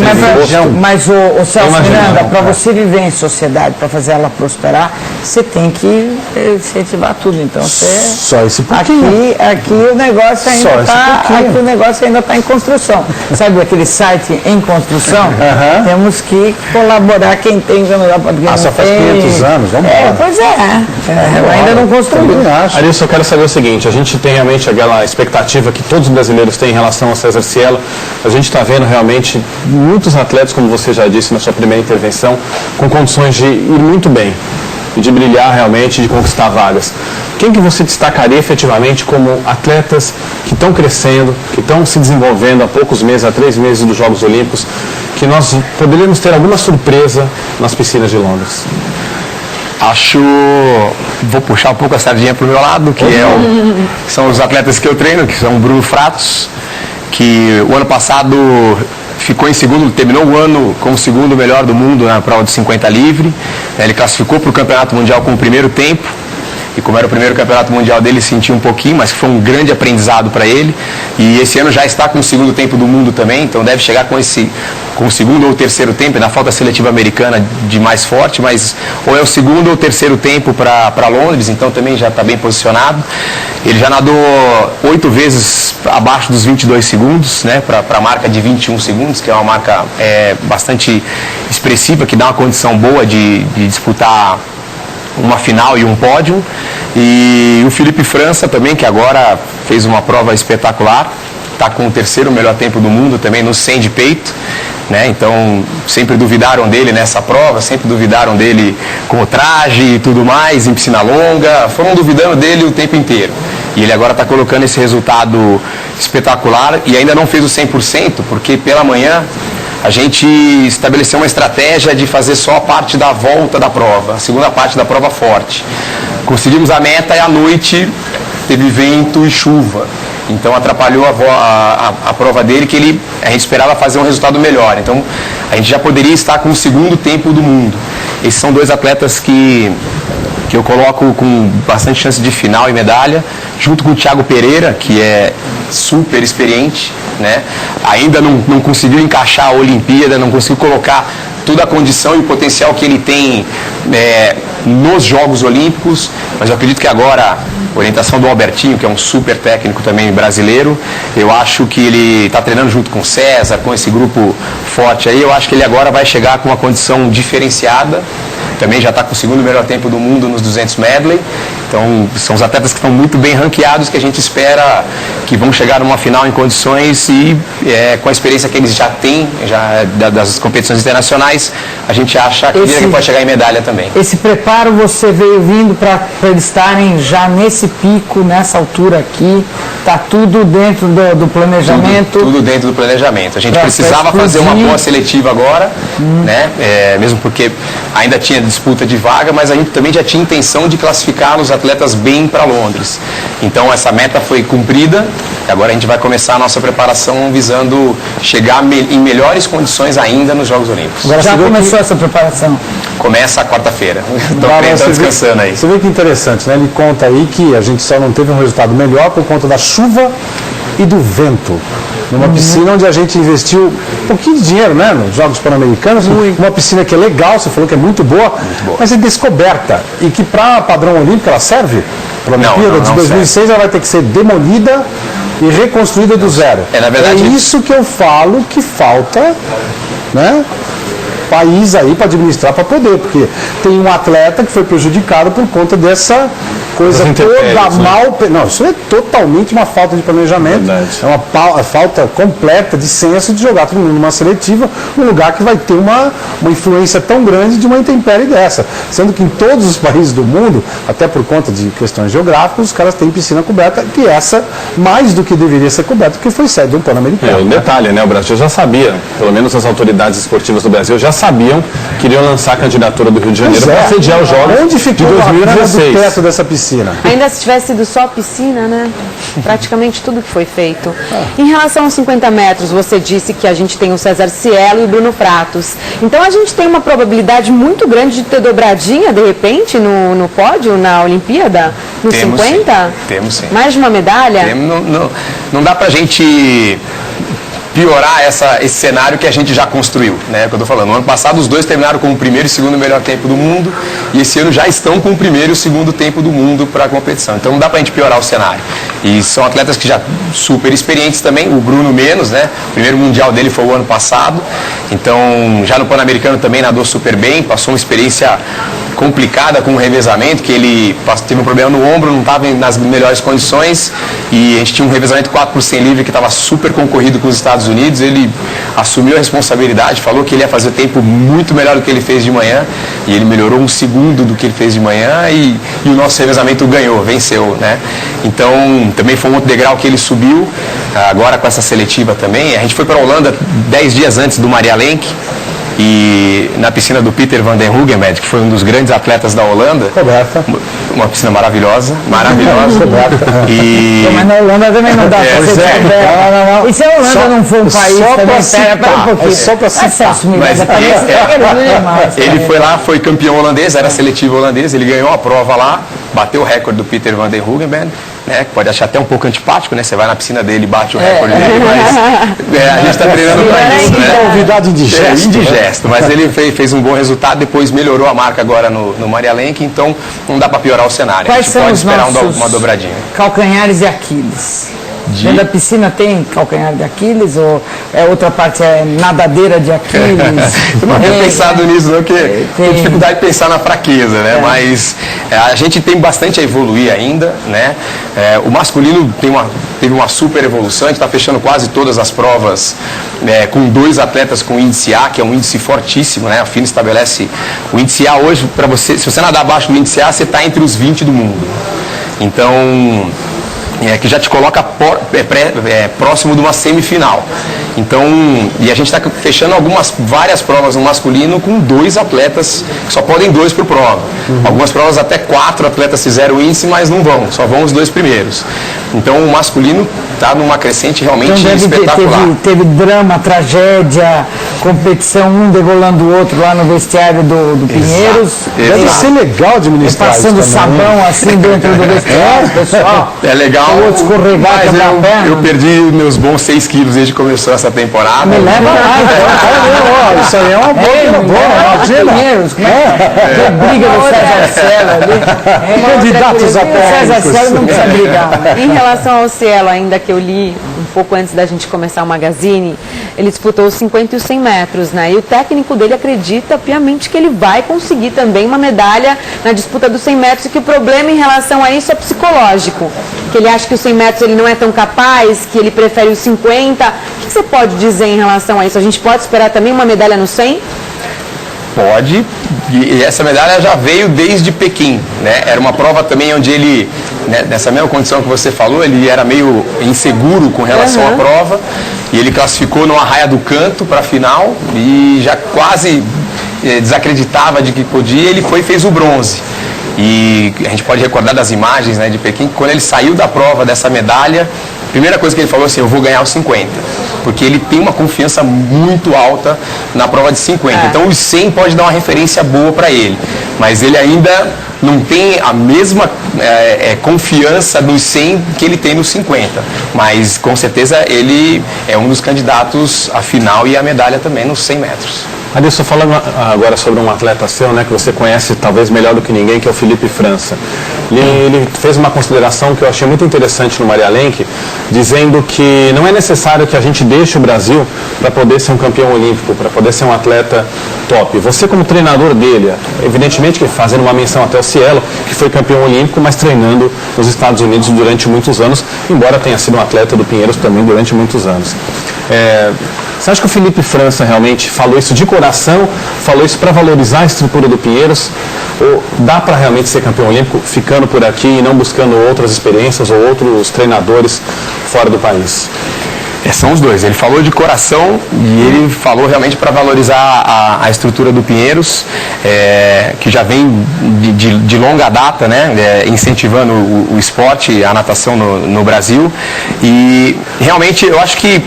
mas o Celso Imagina, Miranda, não, para você viver em sociedade, para fazer ela prosperar, você tem que incentivar tudo. Então, Só esse pouquinho. aqui o negócio ainda Só esse está pouquinho. em construção. Sabe aquele site em construção? Temos que colaborar quem tem que melhor para quem não só faz tem. 500 anos, vamos embora. Pois é. Ainda não construiu. Também acho. Ali eu só quero saber o seguinte, a gente tem realmente aquela expectativa que todos os brasileiros têm em relação ao César Cielo. A gente está vendo realmente muitos atletas, como você já disse na sua primeira intervenção, com condições de ir muito bem, e de brilhar realmente, de conquistar vagas. Quem que você destacaria efetivamente como atletas que estão crescendo, que estão se desenvolvendo há poucos meses, há 3 meses dos Jogos Olímpicos, que nós poderíamos ter alguma surpresa nas piscinas de Londres? Vou puxar um pouco a sardinha para o meu lado, que são os atletas que eu treino, que são o Bruno Fratos, que o ano passado ficou em segundo, terminou o ano como o segundo melhor do mundo na prova de 50 livre. Ele classificou para o Campeonato Mundial com o primeiro tempo. E como era o primeiro campeonato mundial dele, sentiu um pouquinho, mas foi um grande aprendizado para ele. E esse ano já está com o segundo tempo do mundo também, então deve chegar com o segundo ou terceiro tempo. Ainda falta a seletiva americana de mais forte, mas ou é o segundo ou terceiro tempo para Londres, então também já está bem posicionado. Ele já nadou 8 vezes abaixo dos 22 segundos, né, para a marca de 21 segundos, que é uma marca bastante expressiva, que dá uma condição boa de disputar uma final e um pódio. E o Felipe França também, que agora fez uma prova espetacular, está com o terceiro melhor tempo do mundo também no 100 de peito, né? Então sempre duvidaram dele nessa prova, sempre duvidaram dele com o traje e tudo mais, em piscina longa, foram duvidando dele o tempo inteiro. E ele agora está colocando esse resultado espetacular e ainda não fez o 100%, porque pela manhã a gente estabeleceu uma estratégia de fazer só a parte da volta da prova, a segunda parte da prova forte. Conseguimos a meta e à noite teve vento e chuva. Então atrapalhou a prova dele, que a gente esperava fazer um resultado melhor. Então a gente já poderia estar com o segundo tempo do mundo. Esses são 2 atletas que eu coloco com bastante chance de final e medalha, junto com o Thiago Pereira, que é super experiente, né? Ainda não conseguiu encaixar a Olimpíada, não conseguiu colocar toda a condição e o potencial que ele tem nos Jogos Olímpicos, mas eu acredito que agora, orientação do Albertinho, que é um super técnico também brasileiro, eu acho que ele está treinando junto com o César, com esse grupo forte aí, eu acho que ele agora vai chegar com uma condição diferenciada. Também já está com o segundo melhor tempo do mundo nos 200 medley. Então, são os atletas que estão muito bem ranqueados, que a gente espera que vão chegar numa final em condições e com a experiência que eles já têm, das competições internacionais, a gente acha que pode chegar em medalha também. Esse preparo você veio vindo para eles estarem já nesse pico, nessa altura aqui, está tudo dentro do planejamento? Tudo dentro do planejamento. A gente precisava fazer uma boa seletiva agora, né? Mesmo porque ainda tinha disputa de vaga, mas a gente também já tinha intenção de classificar os atletas bem para Londres. Então essa meta foi cumprida e agora a gente vai começar a nossa preparação visando chegar em melhores condições ainda nos Jogos Olímpicos. Agora já começou essa preparação? Começa a quarta-feira. Estou descansando aí. Você vê que interessante, né? Ele conta aí que a gente só não teve um resultado melhor por conta da chuva e do vento. Numa piscina onde a gente investiu um pouquinho de dinheiro, né? Nos Jogos Pan-Americanos, uma piscina que é legal, você falou que é muito boa, mas é descoberta. E que para padrão olímpico ela serve? Para a Olimpíada de 2006 ela vai ter que ser demolida e reconstruída do zero. Na verdade, é isso que eu falo que falta, né? país aí para administrar, para poder, porque tem um atleta que foi prejudicado por conta dessa coisa toda mal. Não, isso é totalmente uma falta de planejamento. Verdade. É uma falta completa de senso de jogar todo mundo numa seletiva, num lugar que vai ter uma influência tão grande de uma intempérie dessa. Sendo que em todos os países do mundo, até por conta de questões geográficas, os caras têm piscina coberta, que essa, mais do que deveria ser coberta, porque foi sede de um Pan-Americano. Um detalhe, né? O Brasil já sabia, pelo menos as autoridades esportivas do Brasil já sabiam que iriam lançar a candidatura do Rio de Janeiro para sediar os Jogos Onde ficou de 2016. Do teto dessa piscina? Ainda se tivesse sido só piscina, né? Praticamente tudo que foi feito. Em relação aos 50 metros, você disse que a gente tem o César Cielo e o Bruno Pratos. Então a gente tem uma probabilidade muito grande de ter dobradinha, de repente, no pódio, na Olimpíada? No 50? Sim. Temos sim. Mais de uma medalha? Não dá pra gente piorar esse cenário que a gente já construiu, né? Que eu tô falando. No ano passado os dois terminaram com o primeiro e segundo melhor tempo do mundo e esse ano já estão com o primeiro e o segundo tempo do mundo para a competição. Então não dá pra gente piorar o cenário. E são atletas que já super experientes também, o Bruno menos, né? O primeiro mundial dele foi o ano passado. Então, já no Pan-Americano também nadou super bem, passou uma experiência complicada com o revezamento, que ele teve um problema no ombro, não estava nas melhores condições e a gente tinha um revezamento 4 por 100 livre que estava super concorrido com os Estados Unidos. Ele assumiu a responsabilidade, falou que ele ia fazer tempo muito melhor do que ele fez de manhã e ele melhorou 1 segundo do que ele fez de manhã e o nosso revezamento ganhou, venceu, né? Então também foi um outro degrau que ele subiu, agora com essa seletiva também. A gente foi para a Holanda 10 dias antes do Maria Lenk e na piscina do Peter van den Hoogenberg, que foi um dos grandes atletas da Holanda. Coberta. Uma piscina maravilhosa. E... Mas na Holanda também não dá para ser coberta. Não. E se a Holanda não for um país também, pera um pouquinho. É só para citar. Ele foi lá, foi campeão holandês, era seletivo holandês, ele ganhou a prova lá, bateu o recorde do Peter van den Hoogenberg, né? Pode achar até um pouco antipático, né? Você vai na piscina dele e bate o recorde dele, mas a gente está treinando para isso, né? Novidade indigesto. Indigesto, mas ele fez um bom resultado, depois melhorou a marca agora no Maria Lenk, então não dá para piorar o cenário. Quais a gente são pode os esperar nossos uma dobradinha. Calcanhares e Aquiles? Dentro da piscina tem calcanhar de Aquiles ou outra parte é nadadeira de Aquiles? Eu não havia pensado nisso, não, porque tem dificuldade de pensar na fraqueza, né? Mas a gente tem bastante a evoluir ainda, né? O masculino teve uma super evolução, a gente está fechando quase todas as provas com 2 atletas com índice A, que é um índice fortíssimo, né? A FINA estabelece o índice A hoje, para você, se você nadar abaixo do índice A, você está entre os 20 do mundo. Então, que já te coloca próximo de uma semifinal. Então, e a gente está fechando várias provas no masculino com 2 atletas, que só podem 2 por prova. Algumas provas até 4 atletas fizeram o índice, mas não vão, só vão os 2 primeiros. Então o masculino está numa crescente realmente espetacular. Teve drama, tragédia, competição, um degolando o outro lá no vestiário do Pinheiros. Deve ser legal administrar isso passando sabão assim dentro do vestiário, pessoal. É legal. O outro escorregar, quebrar a perna. Eu perdi meus bons 6 quilos desde que começou essa temporada. Me leva lá. Isso aí é uma boa. Pinheiros, como é? Briga do César Cielo ali. Candidatos a técnicos. César Cielo não precisa brigar. Em relação ao Cielo, ainda que eu li um pouco antes da gente começar o Magazine, ele disputou os 50 e os 100 metros, né? E o técnico dele acredita piamente que ele vai conseguir também uma medalha na disputa dos 100 metros e que o problema em relação a isso é psicológico. Que ele acha que os 100 metros ele não é tão capaz, que ele prefere os 50. O que você pode dizer em relação a isso? A gente pode esperar também uma medalha no 100? Pode, e essa medalha já veio desde Pequim, né? Era uma prova também onde ele, né, nessa mesma condição que você falou, ele era meio inseguro com relação à prova, e ele classificou numa raia do canto para a final, e já quase desacreditava de que podia, ele foi e fez o bronze. E a gente pode recordar das imagens, né, de Pequim, que quando ele saiu da prova dessa medalha, a primeira coisa que ele falou assim, eu vou ganhar os 50, porque ele tem uma confiança muito alta na prova de 50. Então os 100 pode dar uma referência boa para ele, mas ele ainda não tem a mesma confiança dos 100 que ele tem nos 50, mas com certeza ele é um dos candidatos à final e à medalha também nos 100 metros. Adilson, falando agora sobre um atleta seu, né, que você conhece talvez melhor do que ninguém, que é o Felipe França. Ele fez uma consideração que eu achei muito interessante no Maria Lenk, dizendo que não é necessário que a gente deixe o Brasil para poder ser um campeão olímpico, para poder ser um atleta top. Você como treinador dele, evidentemente que fazendo uma menção até o Cielo, que foi campeão olímpico, mas treinando nos Estados Unidos durante muitos anos, embora tenha sido um atleta do Pinheiros também durante muitos anos. Você acha que o Felipe França realmente falou isso de coração, falou isso para valorizar a estrutura do Pinheiros? Ou dá para realmente ser campeão olímpico ficando por aqui e não buscando outras experiências ou outros treinadores fora do país? São os dois. Ele falou de coração e ele falou realmente para valorizar a estrutura do Pinheiros, que já vem de longa data, né, incentivando o esporte, a natação no Brasil. E realmente eu acho que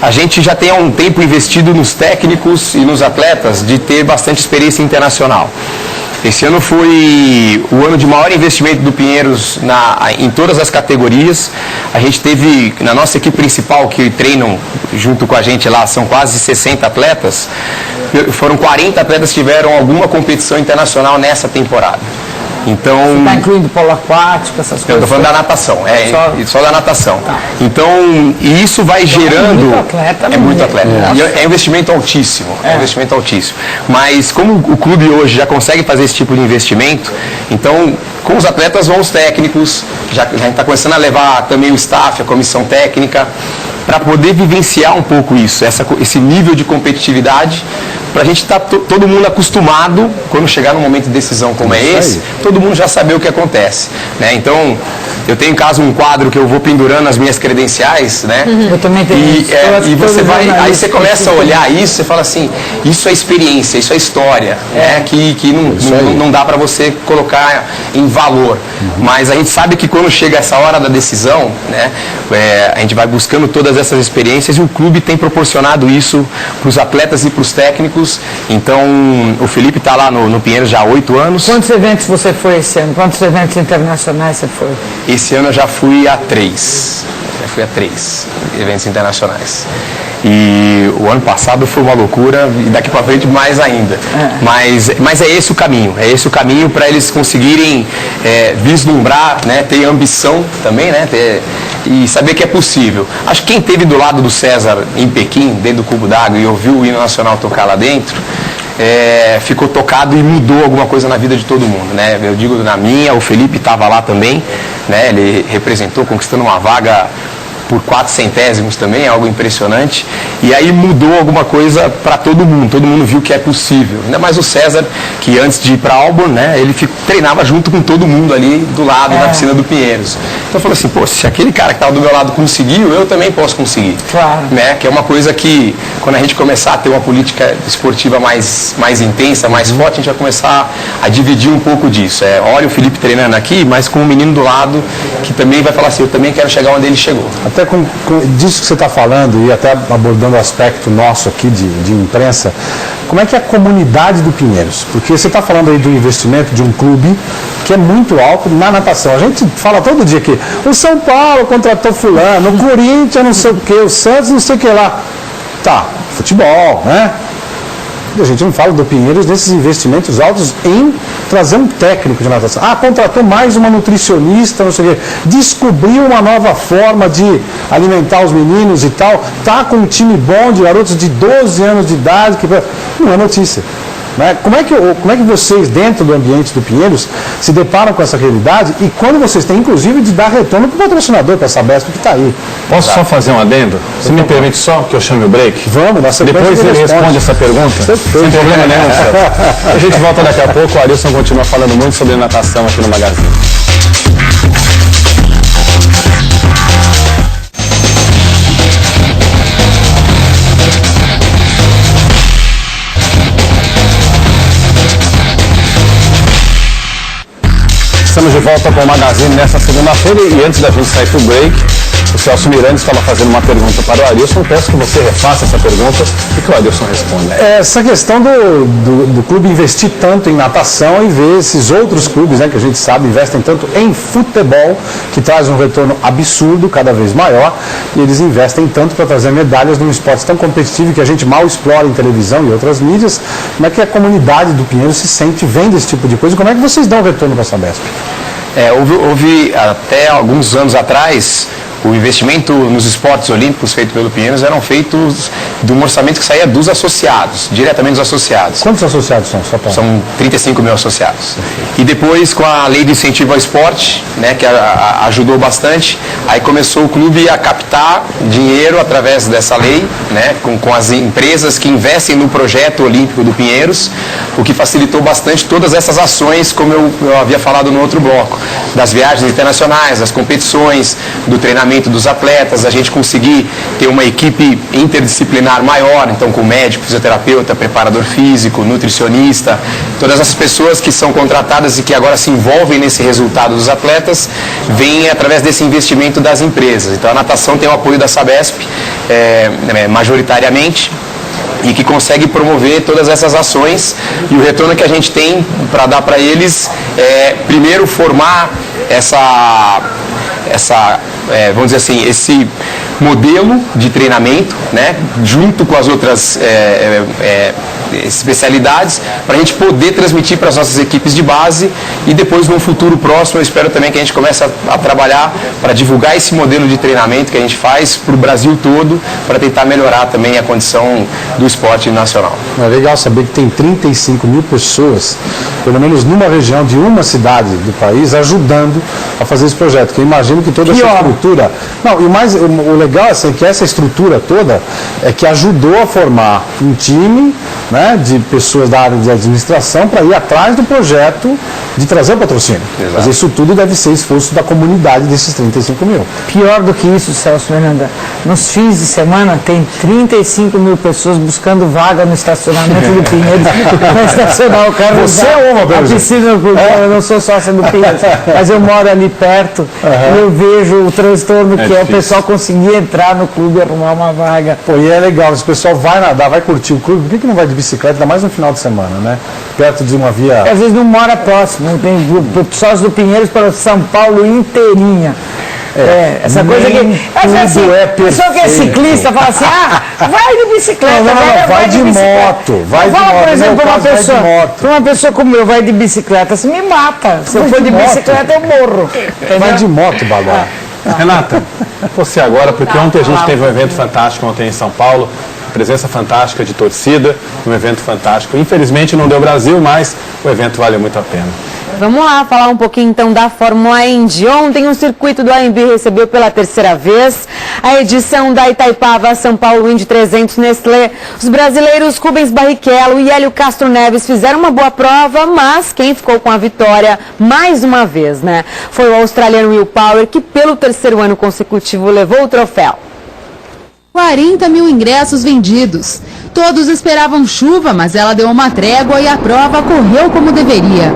a gente já tem há um tempo investido nos técnicos e nos atletas de ter bastante experiência internacional. Esse ano foi o ano de maior investimento do Pinheiros em todas as categorias. A gente teve, na nossa equipe principal, que treinam junto com a gente lá, são quase 60 atletas, foram 40 atletas que tiveram alguma competição internacional nessa temporada. Então, você está incluindo polo aquático, essas coisas? Eu estou falando da natação, só da natação. Tá. Então, e isso vai gerando... É muito atleta. É investimento altíssimo, investimento altíssimo. Mas como o clube hoje já consegue fazer esse tipo de investimento, então, com os atletas vão os técnicos, já está começando a levar também o staff, a comissão técnica, para poder vivenciar um pouco isso, esse nível de competitividade, para a gente estar todo mundo acostumado, quando chegar num momento de decisão como é esse, todo mundo já saber o que acontece, né? Então, eu tenho em casa um quadro que eu vou pendurando as minhas credenciais, né? Eu também tenho e você vai, aí você começa a olhar isso, você fala assim, isso é experiência, isso é história, né? Que não dá para você colocar em valor, mas a gente sabe que quando chega essa hora da decisão, né? A gente vai buscando todas essas experiências e o clube tem proporcionado isso para os atletas e para os técnicos. Então, o Felipe está lá no Pinheiros já há 8 anos. Quantos eventos você foi esse ano? Quantos eventos internacionais você foi? Esse ano eu já fui a 3. Já fui a 3 eventos internacionais. E o ano passado foi uma loucura e daqui para frente mais ainda. Mas é esse o caminho para eles conseguirem vislumbrar, né, ter ambição também, né, e saber que é possível. Acho que quem esteve do lado do César em Pequim, dentro do Cubo d'Água, e ouviu o hino nacional tocar lá dentro, ficou tocado e mudou alguma coisa na vida de todo mundo, né? Eu digo na minha, o Felipe estava lá também, né? Ele representou, conquistando uma vaga por 4 centésimos também, é algo impressionante. E aí mudou alguma coisa para todo mundo viu que é possível. Ainda mais o César, que antes de ir para Auburn, né, ele treinava junto com todo mundo ali do lado da piscina do Pinheiros. Então eu falei assim, pô, se aquele cara que estava do meu lado conseguiu, eu também posso conseguir. Claro. Né? Que é uma coisa que, quando a gente começar a ter uma política esportiva mais intensa, mais forte, a gente vai começar a dividir um pouco disso. Olha o Felipe treinando aqui, mas com um menino do lado que também vai falar assim, eu também quero chegar onde ele chegou. Até disso que você está falando e até abordando o aspecto nosso aqui de imprensa, como é que é a comunidade do Pinheiros? Porque você está falando aí do investimento de um clube que é muito alto na natação. A gente fala todo dia que o São Paulo contratou fulano, o Corinthians não sei o que, o Santos não sei o que lá. Tá, futebol, né? A gente não fala do Pinheiros nesses investimentos altos em trazer um técnico de natação. Contratou mais uma nutricionista, não sei o quê. Descobriu uma nova forma de alimentar os meninos e tal. Tá com um time bom de garotos de 12 anos de idade. Não é notícia. Né? Como é que vocês, dentro do ambiente do Pinheiros, se deparam com essa realidade e quando vocês têm, inclusive, de dar retorno para o patrocinador, para a Sabesp que está aí? Posso só fazer um adendo? Você me permite só que eu chame o break? Vamos, na sequência. Depois ele responde essa pergunta. Sem problema nenhum, Celso. A gente volta daqui a pouco. O Arilson continua falando muito sobre natação aqui no Magazine. Estamos de volta com o Magazine nessa segunda-feira e antes da gente sair para o break, O Celso Miranda estava fazendo uma pergunta para o Arilson. Peço que você refaça essa pergunta e que o Arilson responda. Essa questão do clube investir tanto em natação e ver esses outros clubes, né, que a gente sabe, investem tanto em futebol, que traz um retorno absurdo, cada vez maior, e eles investem tanto para trazer medalhas num esporte tão competitivo que a gente mal explora em televisão e outras mídias. Como é que a comunidade do Pinheiro se sente vendo esse tipo de coisa? Como é que vocês dão retorno para a Sabesp? Houve até alguns anos atrás, o investimento nos esportes olímpicos feito pelo Pinheiros eram feitos de um orçamento que saía dos associados, diretamente dos associados. Quantos associados são? São 35 mil associados. E depois, com a lei de incentivo ao esporte, né, que ajudou bastante, aí começou o clube a captar dinheiro através dessa lei, né, com as empresas que investem no projeto olímpico do Pinheiros, o que facilitou bastante todas essas ações, como eu havia falado no outro bloco, das viagens internacionais, das competições, do treinamento dos atletas, a gente conseguir ter uma equipe interdisciplinar maior, então com médico, fisioterapeuta, preparador físico, nutricionista, todas as pessoas que são contratadas e que agora se envolvem nesse resultado dos atletas, vêm através desse investimento das empresas. Então a natação tem o apoio da Sabesp, majoritariamente, e que consegue promover todas essas ações, e o retorno que a gente tem para dar para eles é, primeiro, formar vamos dizer assim, esse modelo de treinamento, né, junto com as outras especialidades, para a gente poder transmitir para as nossas equipes de base, e depois, no futuro próximo, eu espero também que a gente comece a trabalhar para divulgar esse modelo de treinamento que a gente faz para o Brasil todo, para tentar melhorar também a condição do esporte nacional. É legal saber que tem 35 mil pessoas, pelo menos numa região de uma cidade do país, ajudando a fazer esse projeto, que eu imagino que toda essa estrutura... Não, o legal assim, é que essa estrutura toda é que ajudou a formar um time, né, de pessoas da área de administração para ir atrás do projeto de trazer o patrocínio. Exato. Mas isso tudo deve ser esforço da comunidade desses 35 mil. Pior do que isso, Celso Fernanda, nos fins de semana tem 35 mil pessoas buscando vaga no estacionamento do Pinheiros para estacionar o carro. Você é uma, a piscina do clube. Eu não sou sócia do Pinheiros, mas eu moro ali perto e eu vejo o transtorno que é o pessoal conseguir entrar no clube e arrumar uma vaga. Pô, e é legal, se o pessoal vai nadar, vai curtir o clube, por que não vai de bicicleta, ainda mais no final de semana, né? Perto de uma via... Às vezes não mora próximo, tem sócio do Pinheiros para São Paulo inteirinha. Essa coisa que... Assim, é pessoa que é ciclista fala assim, vai de bicicleta. Vai de moto. Vai de moto. Por exemplo, uma pessoa como eu vai de bicicleta, você me mata. Se eu for de bicicleta, eu morro. Vai de moto, Babá. Renata, você agora, porque ontem a gente teve um evento fantástico ontem em São Paulo, presença fantástica de torcida, um evento fantástico. Infelizmente não deu Brasil, mas o evento valeu muito a pena. Vamos lá falar um pouquinho então da Fórmula Indy. Ontem o circuito do AMB recebeu pela terceira vez a edição da Itaipava São Paulo Indy 300 Nestlé. Os brasileiros Rubens Barrichello e Hélio Castro Neves fizeram uma boa prova, mas quem ficou com a vitória mais uma vez, né, foi o australiano Will Power, que pelo terceiro ano consecutivo levou o troféu. 40 mil ingressos vendidos. Todos esperavam chuva, mas ela deu uma trégua e a prova correu como deveria.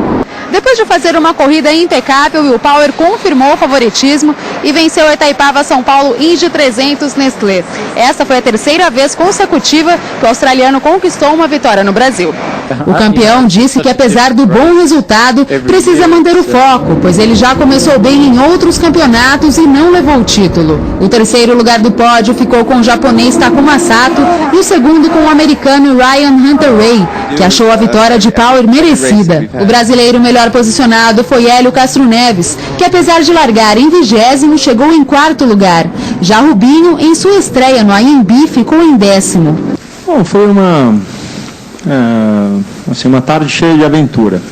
Depois de fazer uma corrida impecável, Will Power confirmou o favoritismo e venceu a Itaipava São Paulo Indy 300 Nestlé. Essa foi a terceira vez consecutiva que o australiano conquistou uma vitória no Brasil. O campeão disse que, apesar do bom resultado, precisa manter o foco, pois ele já começou bem em outros campeonatos e não levou o título. O terceiro lugar do pódio ficou com o japonês Takuma Sato e o segundo com o americano Ryan Hunter-Reay, que achou a vitória de Power merecida. O brasileiro melhor posicionado foi Hélio Castro Neves, que apesar de largar em 20º, chegou em 4º lugar. Já Rubinho, em sua estreia no AMB, ficou em 10º. Bom, foi uma tarde cheia de aventura.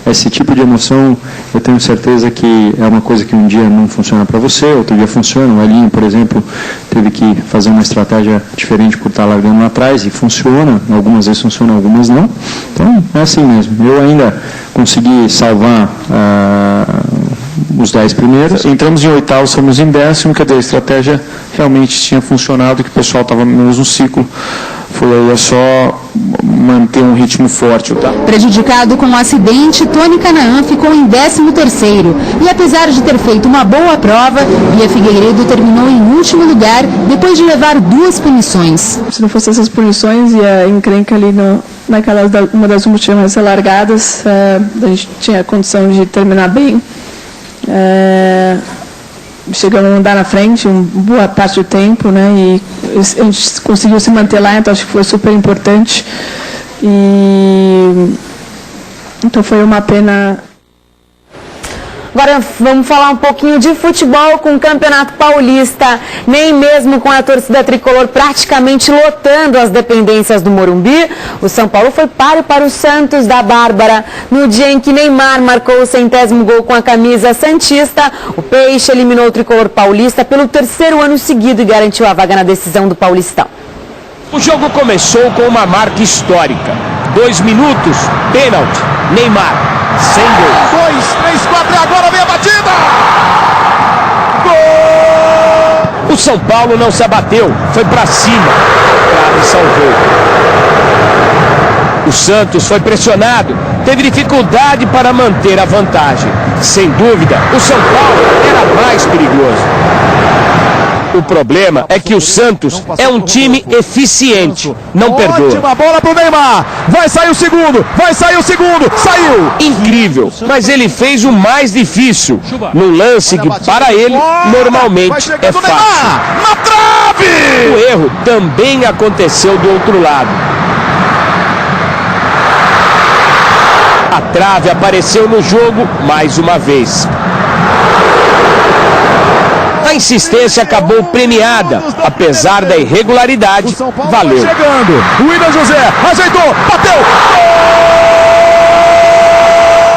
Esse tipo de emoção, eu tenho certeza que é uma coisa que um dia não funciona para você, outro dia funciona. O Elinho, por exemplo, teve que fazer uma estratégia diferente por estar largando lá atrás e funciona. Algumas vezes funciona, algumas não. Então, é assim mesmo. Eu ainda consegui salvar os 10 primeiros. Entramos em oitavo, estamos em 10º, quer dizer, a estratégia realmente tinha funcionado, que o pessoal estava no mesmo ciclo. Foi só manter um ritmo forte. Tá? Prejudicado com o acidente, Tony Canaan ficou em 13º. E apesar de ter feito uma boa prova, Bia Figueiredo terminou em último lugar, depois de levar 2 punições. Se não fossem essas punições e a encrenca ali uma das últimas largadas, a gente tinha a condição de terminar bem. Chegamos a andar na frente boa parte do tempo, né? E a gente conseguiu se manter lá, então acho que foi super importante. Então foi uma pena. Agora vamos falar um pouquinho de futebol com o Campeonato Paulista. Nem mesmo com a torcida tricolor praticamente lotando as dependências do Morumbi, o São Paulo foi páreo para o Santos da Bárbara. No dia em que Neymar marcou o 100º gol com a camisa santista, o Peixe eliminou o tricolor paulista pelo 3º ano seguido e garantiu a vaga na decisão do Paulistão. O jogo começou com uma marca histórica. 2 minutos, pênalti, Neymar. Sem gol. 2, 3, 4, agora vem a batida! Gol! O São Paulo não se abateu, foi pra cima. Claro, salvou. O Santos foi pressionado, teve dificuldade para manter a vantagem. Sem dúvida, o São Paulo era mais perigoso. O problema é que o Santos é um time eficiente, não perdoa. Ótima bola pro Neymar, vai sair o segundo, saiu! Incrível, mas ele fez o mais difícil, num lance que para ele normalmente é fácil. Na trave! O erro também aconteceu do outro lado. A trave apareceu no jogo mais uma vez. A insistência acabou premiada, apesar da irregularidade, valeu. Chegando, o Willian José, ajeitou, bateu!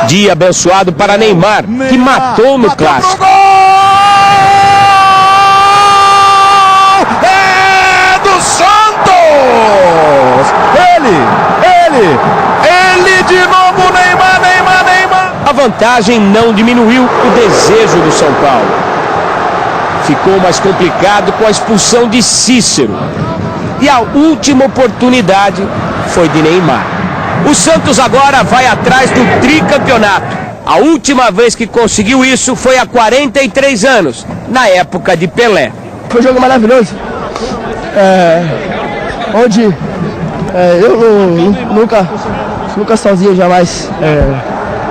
Dia abençoado para Neymar, que matou no clássico. É do Santos! Ele de novo, Neymar! A vantagem não diminuiu o desejo do São Paulo. Ficou mais complicado com a expulsão de Cícero. E a última oportunidade foi de Neymar. O Santos agora vai atrás do tricampeonato. A última vez que conseguiu isso foi há 43 anos, na época de Pelé. Foi um jogo maravilhoso. Onde eu nunca sozinho, jamais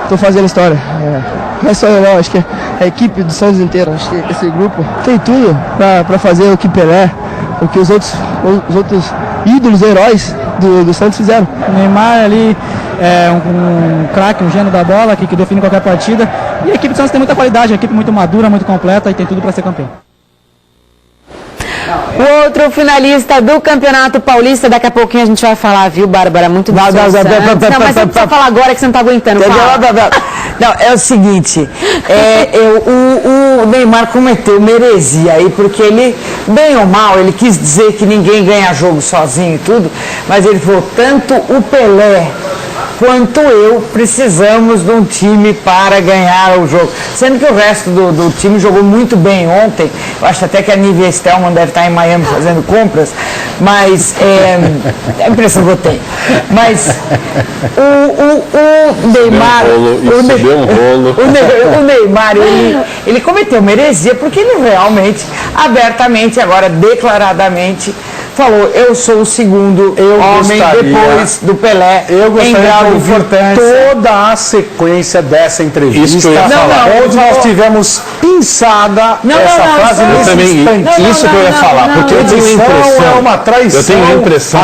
estou fazendo história. Não é só eu não, acho que a equipe do Santos inteiro, acho que esse grupo tem tudo para fazer o que Pelé, o que os outros ídolos, heróis do Santos fizeram. O Neymar ali é um craque, um gênio da bola que define qualquer partida. E a equipe do Santos tem muita qualidade, a equipe muito madura, muito completa e tem tudo para ser campeão. O outro finalista do Campeonato Paulista, daqui a pouquinho a gente vai falar, viu, Bárbara? Muito bom. Não, mas você precisa falar agora que você não tá aguentando. Não, é o seguinte, o Neymar cometeu heresia aí, porque ele, bem ou mal, ele quis dizer que ninguém ganha jogo sozinho e tudo, mas ele falou, tanto o Pelé quanto eu precisamos de um time para ganhar o jogo. Sendo que o resto do time jogou muito bem ontem. Eu acho até que a Nívia Stelman deve estar em Miami fazendo compras, mas é a impressão que eu tenho. Mas o Neymar... O Neymar, ele cometeu uma heresia porque ele realmente, abertamente, agora declaradamente, falou, eu sou o segundo homem depois do Pelé. Eu gostaria de ouvir toda a sequência dessa entrevista. Isso que eu ia falar. Onde nós tivemos pinçada essa frase nesse instante. Isso que eu ia falar, porque eu tenho a impressão... É uma traição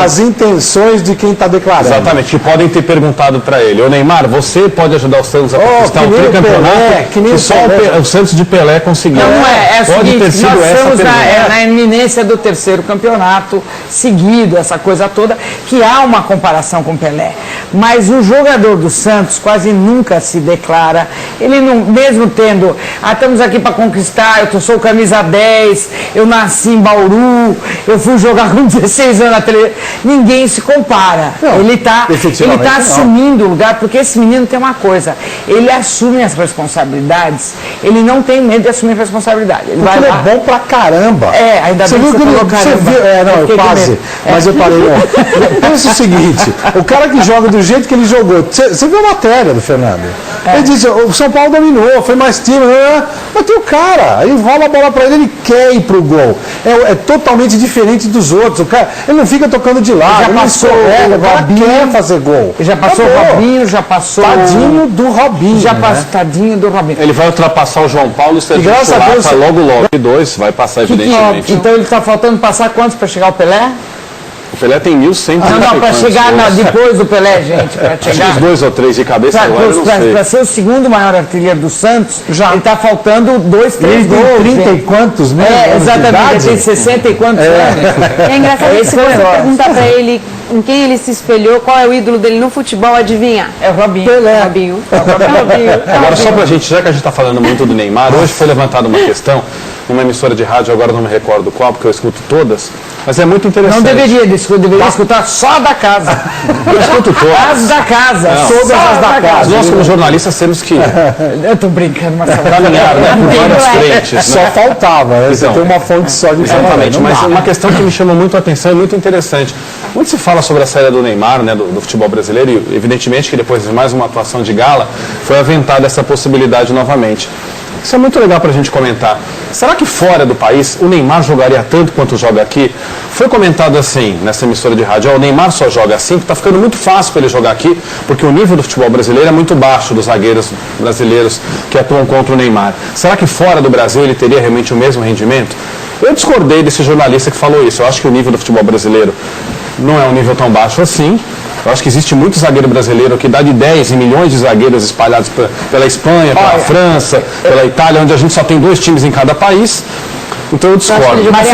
às intenções de quem está declarando. Exatamente, que podem ter perguntado para ele, ô Neymar, você pode ajudar o Santos a conquistar o tricampeonato que só o Santos de Pelé conseguiu. Não é o seguinte, nós estamos na iminência do 3º campeonato campeonato seguido, essa coisa toda, que há uma comparação com Pelé. Mas o jogador do Santos quase nunca se declara, ele não, mesmo tendo, estamos aqui para conquistar, eu sou camisa 10, eu nasci em Bauru, eu fui jogar com 16 anos na televisão, ninguém se compara. Não, ele está assumindo o lugar, porque esse menino tem uma coisa, ele assume as responsabilidades, ele não tem medo de assumir responsabilidade. Ele vai lá, é bom pra caramba. Ainda bem que você falou caramba. Eu quase, mas eu parei. Pensa o seguinte, o cara que joga do jeito que ele jogou, você viu a matéria do Fernando? Ele disse, o São Paulo dominou, foi mais time, mas tem o cara, aí rola a bola pra ele quer ir pro gol. É totalmente diferente dos outros. O cara, ele não fica tocando de lado, já passou o Robinho, quer fazer gol. Já passou o Robinho, já passou... Tadinho do Robinho. Já passou, tadinho do Robinho. Ele vai ultrapassar o João Paulo, e graças a Deus, logo, vai passar, evidentemente. Então ele está faltando passar quantos para chegar ao Pelé? O Pelé tem 1.100. Não, para chegar depois do Pelé, gente. Para chegar. Uns 2 ou 3 de cabeça agora, eu não sei. Para ser o segundo maior artilheiro do Santos, ele está faltando 2, 3 gols. Ele tem 30 e quantos, né? Exatamente, ele tem 60 e quantos anos. É engraçado que se você perguntar para ele em quem ele se espelhou, qual é o ídolo dele no futebol, adivinha? É o Robinho. Pelé. Robinho. Agora, só pra gente, já que a gente está falando muito do Neymar, hoje foi levantada uma questão numa emissora de rádio, agora não me recordo qual, porque eu escuto todas, mas é muito interessante. Não deveria escutar só da casa. Eu escuto todas. As da casa, todas as da casa. Nós, como jornalistas, temos que... Eu tô brincando, Marcelo. Caminhar, né? Com várias frentes. Só faltava, né? Você tem uma fonte só de exatamente, mas uma questão que me chama muito a atenção e muito interessante. Muito se fala sobre a saída do Neymar, né, do futebol brasileiro, e evidentemente que depois de mais uma atuação de gala, foi aventada essa possibilidade novamente. Isso é muito legal para a gente comentar. Será que fora do país o Neymar jogaria tanto quanto joga aqui? Foi comentado assim, nessa emissora de rádio, o Neymar só joga assim, porque está ficando muito fácil para ele jogar aqui, porque o nível do futebol brasileiro é muito baixo dos zagueiros brasileiros que atuam contra o Neymar. Será que fora do Brasil ele teria realmente o mesmo rendimento? Eu discordei desse jornalista que falou isso. Eu acho que o nível do futebol brasileiro não é um nível tão baixo assim. Eu acho que existe muito zagueiro brasileiro que dá de 10 em milhões de zagueiros espalhados pela Espanha, pela França, pela Itália, onde a gente só tem 2 times em cada país. Então eu discordo. Mas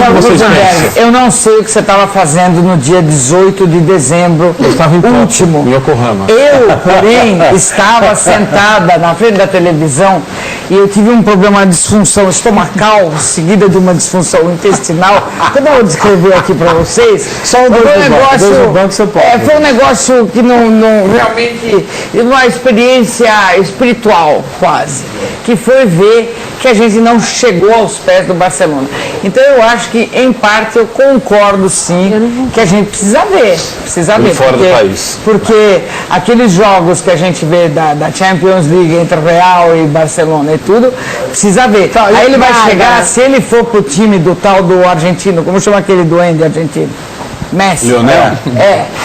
eu não sei o que você estava fazendo no dia 18 de dezembro, eu estava em último. Em Yokohama. Eu, porém, estava sentada na frente da televisão e eu tive um problema de disfunção estomacal, seguida de uma disfunção intestinal. Como eu vou descrever aqui para vocês? Só um negócio. Foi um negócio que não realmente, uma experiência espiritual quase, que foi ver que a gente não chegou aos pés do Barcelona. Então eu acho que, em parte, eu concordo sim que a gente precisa ver. Fora do país. Porque aqueles jogos que a gente vê da Champions League entre Real e Barcelona e tudo, precisa ver. Aí ele vai chegar, se ele for pro time do tal do argentino, como chama aquele duende argentino? Messi. Lionel?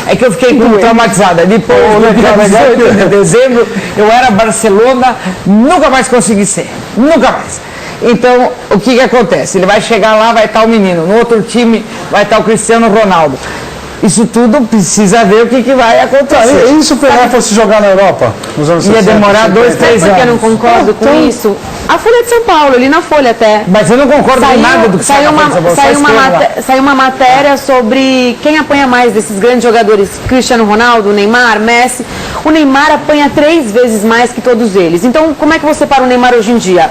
É que eu fiquei traumatizada. Depois, no dia 18 de dezembro, eu era Barcelona, nunca mais consegui ser. Nunca mais. Então, o que acontece? Ele vai chegar lá, vai estar o menino. No outro time, vai estar o Cristiano Ronaldo. Isso tudo precisa ver o que vai acontecer. E se o Pelé fosse jogar na Europa? Nos anos 60, ia demorar 2, 3 anos. Porque eu não concordo com isso. A Folha de São Paulo, ali na Folha até. Mas eu não concordo com nada do que saiu uma matéria sobre quem apanha mais desses grandes jogadores, Cristiano Ronaldo, Neymar, Messi. O Neymar apanha 3 vezes mais que todos eles. Então, como é que você para o Neymar hoje em dia?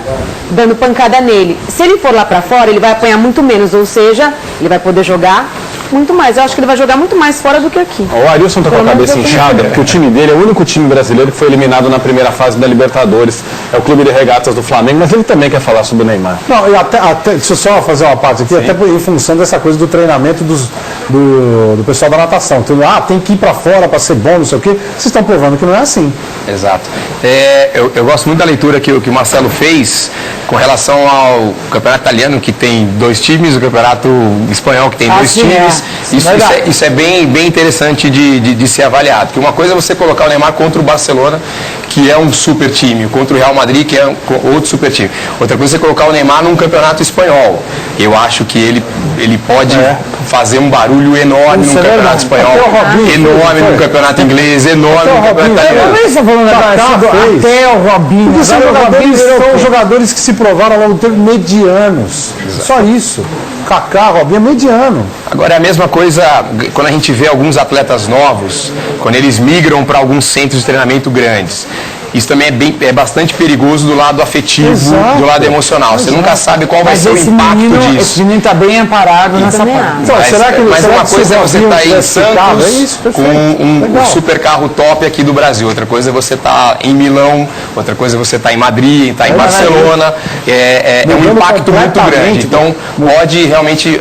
Dando pancada nele. Se ele for lá pra fora, ele vai apanhar muito menos, ou seja, ele vai poder jogar muito mais. Eu acho que ele vai jogar muito mais fora do que aqui. O Arilson está com a cabeça inchada, porque o time dele é o único time brasileiro que foi eliminado na primeira fase da Libertadores. É o Clube de Regatas do Flamengo, mas ele também quer falar sobre o Neymar. Não, e até deixa eu só fazer uma parte aqui, até em função dessa coisa do treinamento do pessoal da natação. Então, tem que ir para fora para ser bom, não sei o quê. Vocês estão provando que não é assim. Exato. Eu gosto muito da leitura que o Marcelo fez com relação ao campeonato italiano, que tem 2 times, o campeonato espanhol, que tem 2 times. Isso é bem interessante de ser avaliado. Porque uma coisa é você colocar o Neymar contra o Barcelona, que é um super time, contra o Real Madrid, que é outro super time. Outra coisa é você colocar o Neymar num campeonato espanhol. Eu acho que ele pode fazer um barulho enorme num campeonato espanhol, enorme num campeonato inglês, enorme num campeonato italiano. Até o Robinho. Porque são jogadores que se provaram ao longo do tempo medianos. Exato. Só isso. Kaká, Robinho é mediano. Agora é a mesma coisa quando a gente vê alguns atletas novos, quando eles migram para alguns centros de treinamento grandes. Isso também é bastante perigoso do lado afetivo, do lado emocional. Você nunca sabe qual vai ser o impacto disso. Esse menino está bem amparado nessa parte. Então, mas uma coisa é você estar em Santos com um super carro top aqui do Brasil. Outra coisa é você estar em Milão, outra coisa é você estar em Madrid, estar em Barcelona. É um impacto muito grande. Então, pode realmente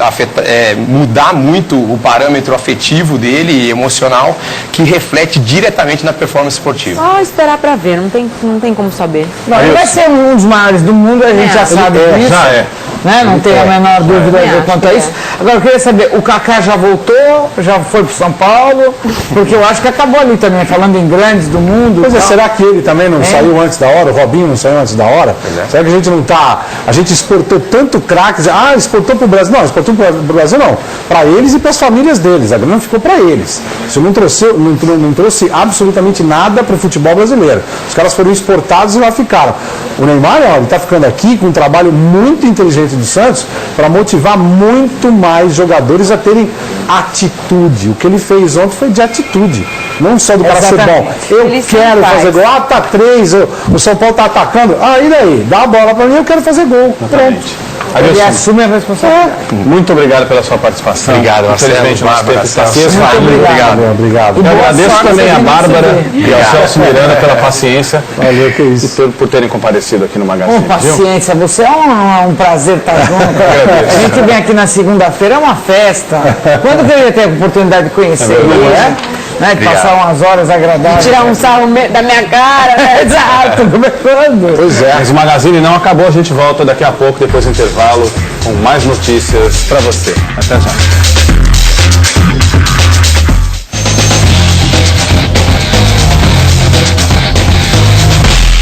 mudar muito o parâmetro afetivo dele e emocional, que reflete diretamente na performance esportiva. Só esperar para ver, não tem como saber. Não, ele vai ser um dos maiores do mundo, a gente já sabe disso. Já é. Né? Não tem a menor dúvida quanto a isso. Agora, eu queria saber, o Kaká já voltou, já foi para São Paulo, porque eu acho que acabou ali também, falando em grandes do mundo. Pois é, será que ele também não saiu antes da hora? O Robinho não saiu antes da hora? Será que a gente não está... A gente exportou tanto craques, exportou para o Brasil. Não, exportou para o Brasil não. Para eles e para as famílias deles. A grana ficou para eles. Isso não trouxe absolutamente nada para o futebol brasileiro. Os caras foram exportados e lá ficaram. O Neymar, ele está ficando aqui com um trabalho muito inteligente do Santos para motivar muito mais jogadores a terem atitude. O que ele fez ontem foi de atitude, não só do cara ser bom. Eu quero fazer gol. Tá 3, o São Paulo tá atacando. E daí? Dá a bola para mim, eu quero fazer gol. Pronto. Ele assume a responsabilidade. Muito obrigado pela sua participação. Obrigado, Infelizmente, o nosso tempo está aceso. Obrigado. Eu agradeço também a Bárbara e ao Celso Miranda pela paciência. Valeu, que isso. E por terem comparecido aqui no Magazine. Paciência, você é um prazer estar junto. A gente vem aqui na segunda-feira, é uma festa. Quando que eu ia ter a oportunidade de conhecer ele, né? De passar umas horas agradáveis. Tirar um sarro da minha cara, né? Exato, começando. Pois é. Mas o Magazine não acabou, a gente volta daqui a pouco, depois do intervalo, com mais notícias para você. Até já.